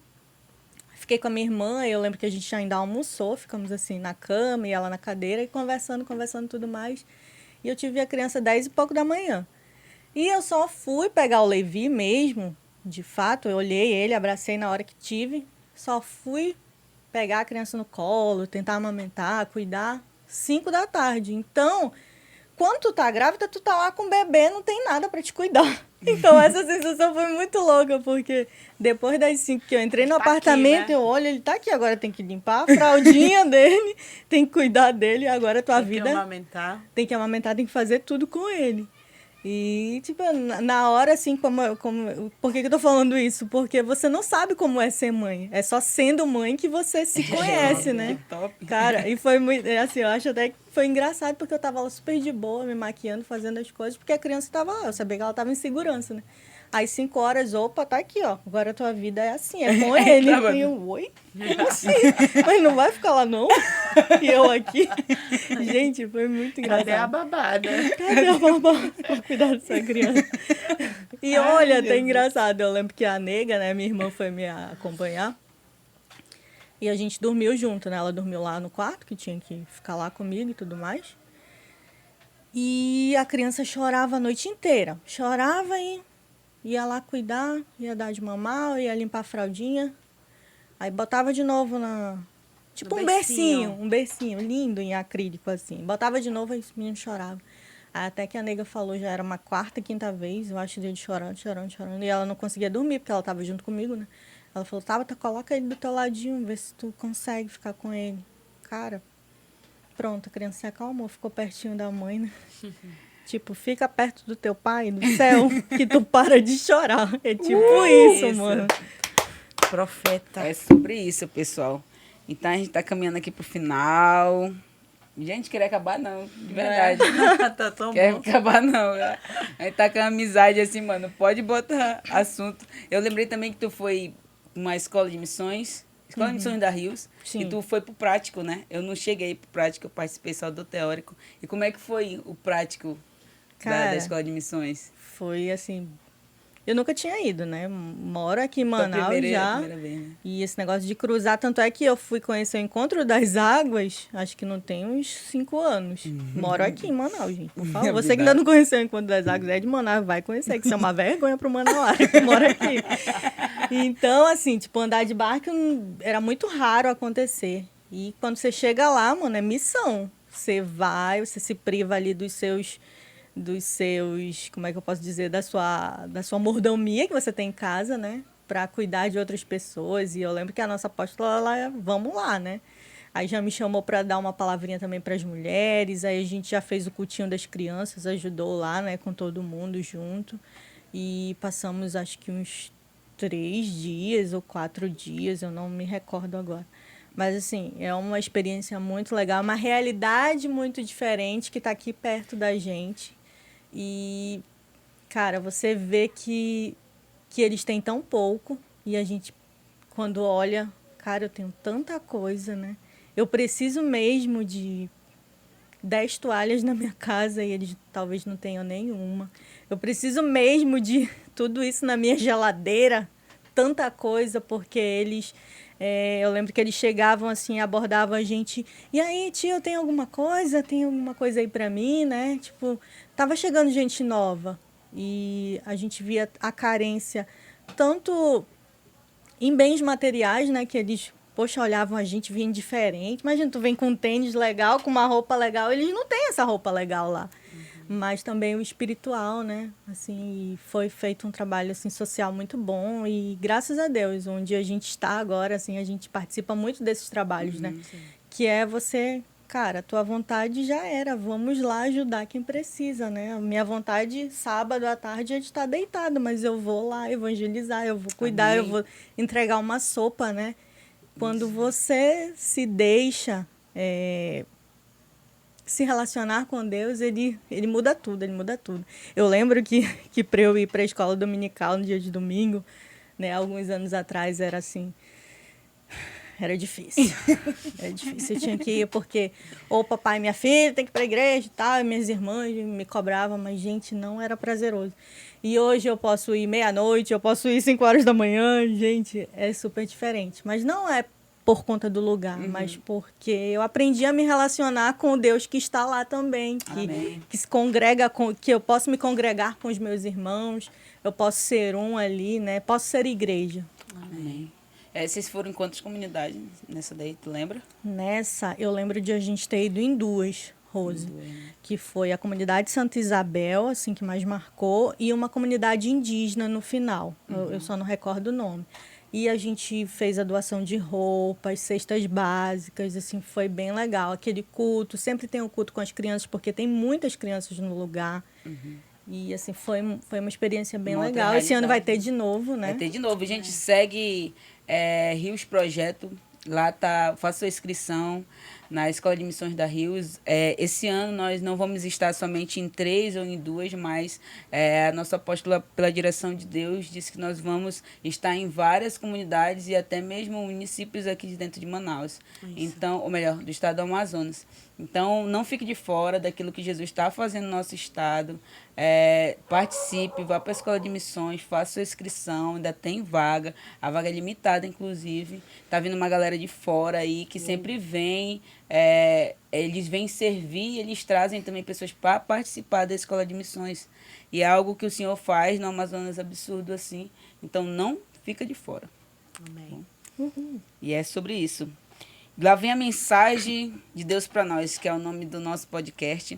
Fiquei com a minha irmã, eu lembro que a gente ainda almoçou, ficamos assim na cama e ela na cadeira e conversando e tudo mais. E eu tive a criança 10 e pouco da manhã. E eu só fui pegar o Levi mesmo, de fato, eu olhei ele, abracei na hora que tive, só fui pegar a criança no colo, tentar amamentar, cuidar, 5 da tarde. Então, quando tu tá grávida, tu tá lá com o bebê, não tem nada para te cuidar. Então, essa sensação foi muito louca, porque depois das 5 que eu entrei no Tá aqui, apartamento, né? eu olho, ele tá aqui, agora tem que limpar a fraldinha dele, tem que cuidar dele, agora a tua Tem que vida amamentar. tem que amamentar, tem que fazer tudo com ele. E, tipo, na hora, assim, por que eu tô falando isso? Porque você não sabe como é ser mãe. É só sendo mãe que você se conhece, né? Que top. Cara, e foi muito, assim, eu acho até que foi engraçado, porque eu tava lá super de boa, me maquiando, fazendo as coisas, porque a criança tava lá, eu sabia que ela tava em segurança, né? Às 5 horas, opa, tá aqui, ó. Agora a tua vida é assim, é com ele. E eu, oi? Como assim? Mas não vai ficar lá, não? E eu aqui. Gente, foi muito engraçado. Cadê a babada? Cadê a babá pra cuidar dessa criança? E olha, até engraçado. Eu lembro que a nega, né, minha irmã foi me acompanhar. E a gente dormiu junto, né? Ela dormiu lá no quarto, que tinha que ficar lá comigo e tudo mais. E a criança chorava a noite inteira. Chorava e ia lá cuidar, ia dar de mamar, ia limpar a fraldinha. Aí botava de novo na... Tipo No um bercinho lindo em acrílico, assim. Botava de novo e o menino chorava. Aí até que a nega falou, já era uma quarta, quinta vez, eu acho, dele chorando. E ela não conseguia dormir, porque ela tava junto comigo, né? Ela falou, Tabata, coloca ele do teu ladinho, vê se tu consegue ficar com ele. Cara, pronto, a criança se acalmou, ficou pertinho da mãe, né? Tipo, fica perto do teu pai, do céu, que tu para de chorar. É tipo isso, mano. Profeta. É sobre isso, pessoal. Então a gente tá caminhando aqui pro final. Gente, queria acabar não, de verdade. Tá tão Quer bom. acabar não. A gente tá com a amizade assim, mano. Pode botar assunto. Eu lembrei também que tu foi uma escola de missões. Escola de Missões da Rios. Sim. E tu foi pro prático, né? Eu não cheguei pro prático, eu participei só do teórico. E como é que foi o prático da Cara, escola de missões? foi assim... Eu nunca tinha ido, né? Moro aqui em Tua Manaus já. primeira vez, né? E esse negócio de cruzar, tanto é que eu fui conhecer o Encontro das Águas, acho que não tem uns 5 anos. Moro aqui em Manaus, gente. Por favor, você que ainda não conheceu o Encontro das Águas, é de Manaus, vai conhecer, que isso é uma vergonha pro manauara que mora aqui. Então, assim, tipo, andar de barco era muito raro acontecer. E quando você chega lá, mano, é missão. Você vai, você se priva ali dos seus, como é que eu posso dizer, da sua mordomia que você tem em casa, né? Para cuidar de outras pessoas. E eu lembro que a nossa apóstola, ela, vamos lá, né? Aí já me chamou para dar uma palavrinha também para as mulheres. Aí a gente já fez o cultinho das crianças, ajudou lá, né, com todo mundo junto. E passamos, acho que uns 3 dias ou 4 dias, eu não me recordo agora. Mas, assim, é uma experiência muito legal, uma realidade muito diferente que está aqui perto da gente. E, cara, você vê que eles têm tão pouco e a gente, quando olha, cara, eu tenho tanta coisa, né? Eu preciso mesmo de 10 toalhas na minha casa e eles talvez não tenham nenhuma. Eu preciso mesmo de tudo isso na minha geladeira, tanta coisa, porque eles... eu lembro que eles chegavam assim, abordavam a gente. E aí, tio, tem alguma coisa? Tem alguma coisa aí pra mim, né? Tipo, tava chegando gente nova. E a gente via a carência, tanto em bens materiais, né? Que eles, poxa, olhavam a gente, vinham diferente. Imagina, tu vem com um tênis legal, com uma roupa legal. Eles não têm essa roupa legal lá. Mas também o espiritual, né? Assim, foi feito um trabalho assim social muito bom e graças a Deus, onde a gente está agora, assim, a gente participa muito desses trabalhos, né? Sim. Que é você, cara, tua vontade já era, vamos lá ajudar quem precisa, né? A minha vontade, sábado à tarde, é de estar deitada, mas eu vou lá evangelizar, eu vou cuidar, Amém. eu vou entregar uma sopa, né? Quando você se deixa se relacionar com Deus, ele muda tudo, ele muda tudo. Eu lembro que para eu ir para a escola dominical no dia de domingo, né, alguns anos atrás, era assim, era difícil. Era difícil, eu tinha que ir porque ou papai e minha filha tem que ir para a igreja e tal, e minhas irmãs me cobravam, mas, gente, não era prazeroso. E hoje eu posso ir meia-noite, eu posso ir 5 horas da manhã, gente, é super diferente. Mas não é por conta do lugar, mas porque eu aprendi a me relacionar com o Deus que está lá também, que se congrega, que eu posso me congregar com os meus irmãos, eu posso ser um ali, né? Posso ser igreja. Amém. Vocês foram em quantas comunidades nessa daí, tu lembra? Nessa, eu lembro de a gente ter ido em 2, Rose, que foi a comunidade Santa Isabel, assim, que mais marcou, e uma comunidade indígena no final, eu só não recordo o nome. E a gente fez a doação de roupas, cestas básicas, assim, foi bem legal. Aquele culto, sempre tem um culto com as crianças, porque tem muitas crianças no lugar. E, assim, foi uma experiência bem Uma outra legal. Esse ano vai ter realidade. de novo, né? Vai ter de novo. A gente segue Rios Projeto. Lá tá, faça sua inscrição na Escola de Missões da Rios. Esse ano nós não vamos estar somente em 3 ou em 2, mas a nossa apóstola, pela direção de Deus, disse que nós vamos estar em várias comunidades e até mesmo municípios aqui de dentro de Manaus. Então, ou melhor, do estado do Amazonas. Então, não fique de fora daquilo que Jesus está fazendo no nosso estado. Participe, vá para a Escola de Missões, faça sua inscrição, ainda tem vaga. A vaga é limitada, inclusive. Tá vindo uma galera de fora aí que sempre vem eles vêm servir, eles trazem também pessoas para participar da escola de missões. E é algo que o Senhor faz no Amazonas absurdo assim. Então não fica de fora. Amém. E é sobre isso. Lá vem a mensagem de Deus para nós, que é o nome do nosso podcast.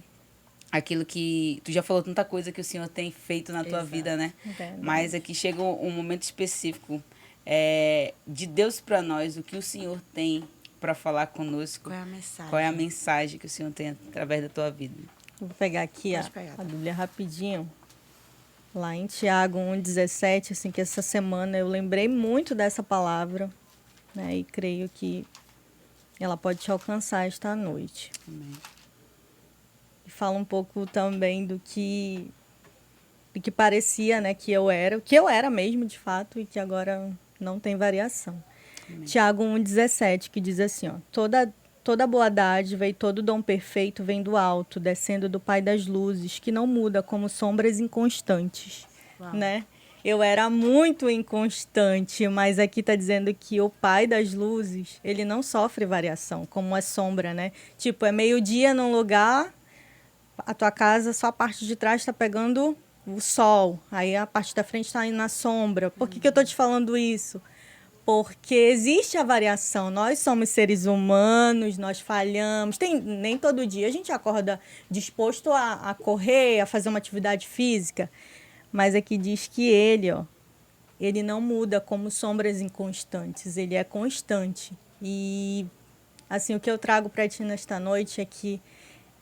Aquilo que tu já falou tanta coisa que o Senhor tem feito na tua Exato. vida, né? Verdade. Mas aqui chega um momento específico de Deus para nós, o que o Senhor tem para falar conosco. Qual é a mensagem? Qual é a mensagem que o Senhor tem através da tua vida? Vou pegar aqui Pode pegar. a Bíblia rapidinho. Lá em Tiago 1,17, assim, que essa semana eu lembrei muito dessa palavra, né? E creio que ela pode te alcançar esta noite. Amém. E fala um pouco também do que parecia, né, que eu era mesmo, de fato, e que agora não tem variação. Amém. Tiago 1,17, que diz assim, ó, toda boa dádiva e todo dom perfeito vem do alto, descendo do Pai das luzes, que não muda como sombras inconstantes, Uau. né? Eu era muito inconstante, mas aqui está dizendo que o Pai das luzes, ele não sofre variação, como a sombra, né? Tipo, é meio-dia num lugar, a tua casa, só a parte de trás está pegando o sol, aí a parte da frente está indo na sombra. Por que eu estou te falando isso? Porque existe a variação. Nós somos seres humanos, nós falhamos. Nem todo dia a gente acorda disposto a correr, a fazer uma atividade física. Mas aqui diz que ele não muda como sombras inconstantes, ele é constante. E assim, o que eu trago para ti nesta noite é que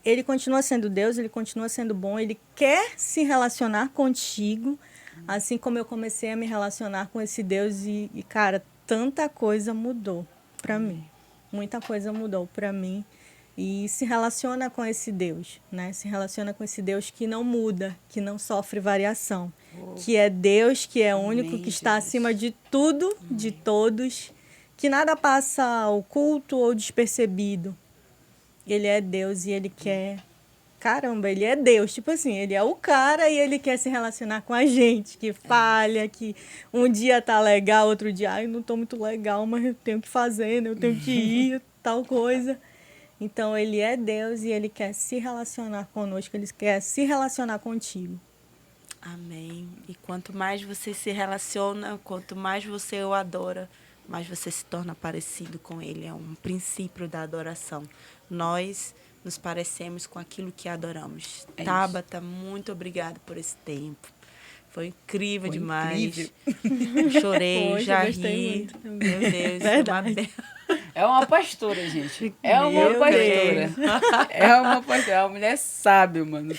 ele continua sendo Deus, ele continua sendo bom, ele quer se relacionar contigo, assim como eu comecei a me relacionar com esse Deus e cara, tanta coisa mudou para mim. Muita coisa mudou para mim. E se relaciona com esse Deus, né? Se relaciona com esse Deus que não muda, que não sofre variação. Que é Deus, que é único, Amém, que está Jesus. acima de tudo, de todos. Que nada passa oculto ou despercebido. Ele é Deus e ele quer... Caramba, ele é Deus. Tipo assim, ele é o cara e ele quer se relacionar com a gente. Que falha, que um dia tá legal, outro dia... Ai, não tô muito legal, mas eu tenho que fazer, né? Eu tenho que ir, tal coisa... Então, ele é Deus e ele quer se relacionar conosco, ele quer se relacionar contigo. Amém. E quanto mais você se relaciona, quanto mais você o adora, mais você se torna parecido com ele. É um princípio da adoração. Nós nos parecemos com aquilo que adoramos. É Tabata, muito obrigada por esse tempo. Foi incrível Foi demais. incrível. Poxa, Chorei, eu já gostei ri. muito também. Meu Deus, Verdade. foi uma É uma pastora, gente. É uma Meu pastora. É uma pastora. É uma mulher sábia, mano.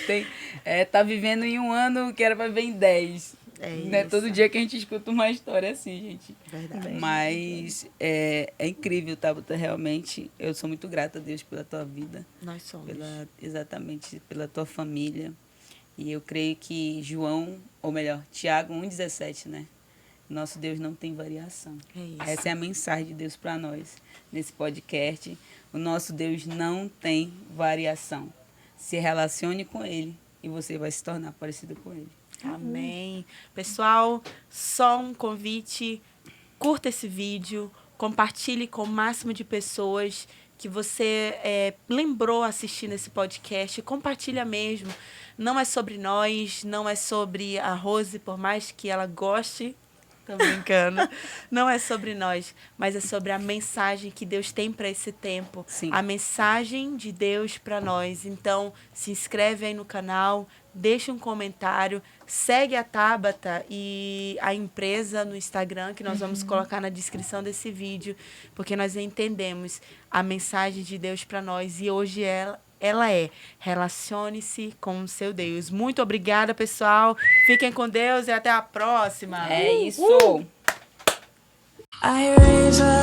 Tá vivendo em um ano que era pra viver em 10. É Né? isso. Todo dia que a gente escuta uma história assim, gente. Verdade. Mas é incrível, Tabata, realmente. Eu sou muito grata a Deus pela tua vida. Nós somos. Exatamente, pela tua família. E eu creio que João, ou melhor, Tiago 1,17, né? Nosso Deus não tem variação. É isso. Essa é a mensagem de Deus para nós nesse podcast. O nosso Deus não tem variação. Se relacione com Ele e você vai se tornar parecido com Ele. Amém. Pessoal, só um convite. Curta esse vídeo, compartilhe com o máximo de pessoas que você lembrou assistindo esse podcast. Compartilha mesmo. Não é sobre nós, não é sobre a Rose, por mais que ela goste. Tô brincando. Não é sobre nós, mas é sobre a mensagem que Deus tem para esse tempo. Sim. A mensagem de Deus para nós. Então, se inscreve aí no canal, deixa um comentário, segue a Tabata e a empresa no Instagram, que nós vamos colocar na descrição desse vídeo, porque nós entendemos a mensagem de Deus para nós e hoje ela é: relacione-se com o seu Deus. Muito obrigada, pessoal. Fiquem com Deus e até a próxima. É isso! I raise a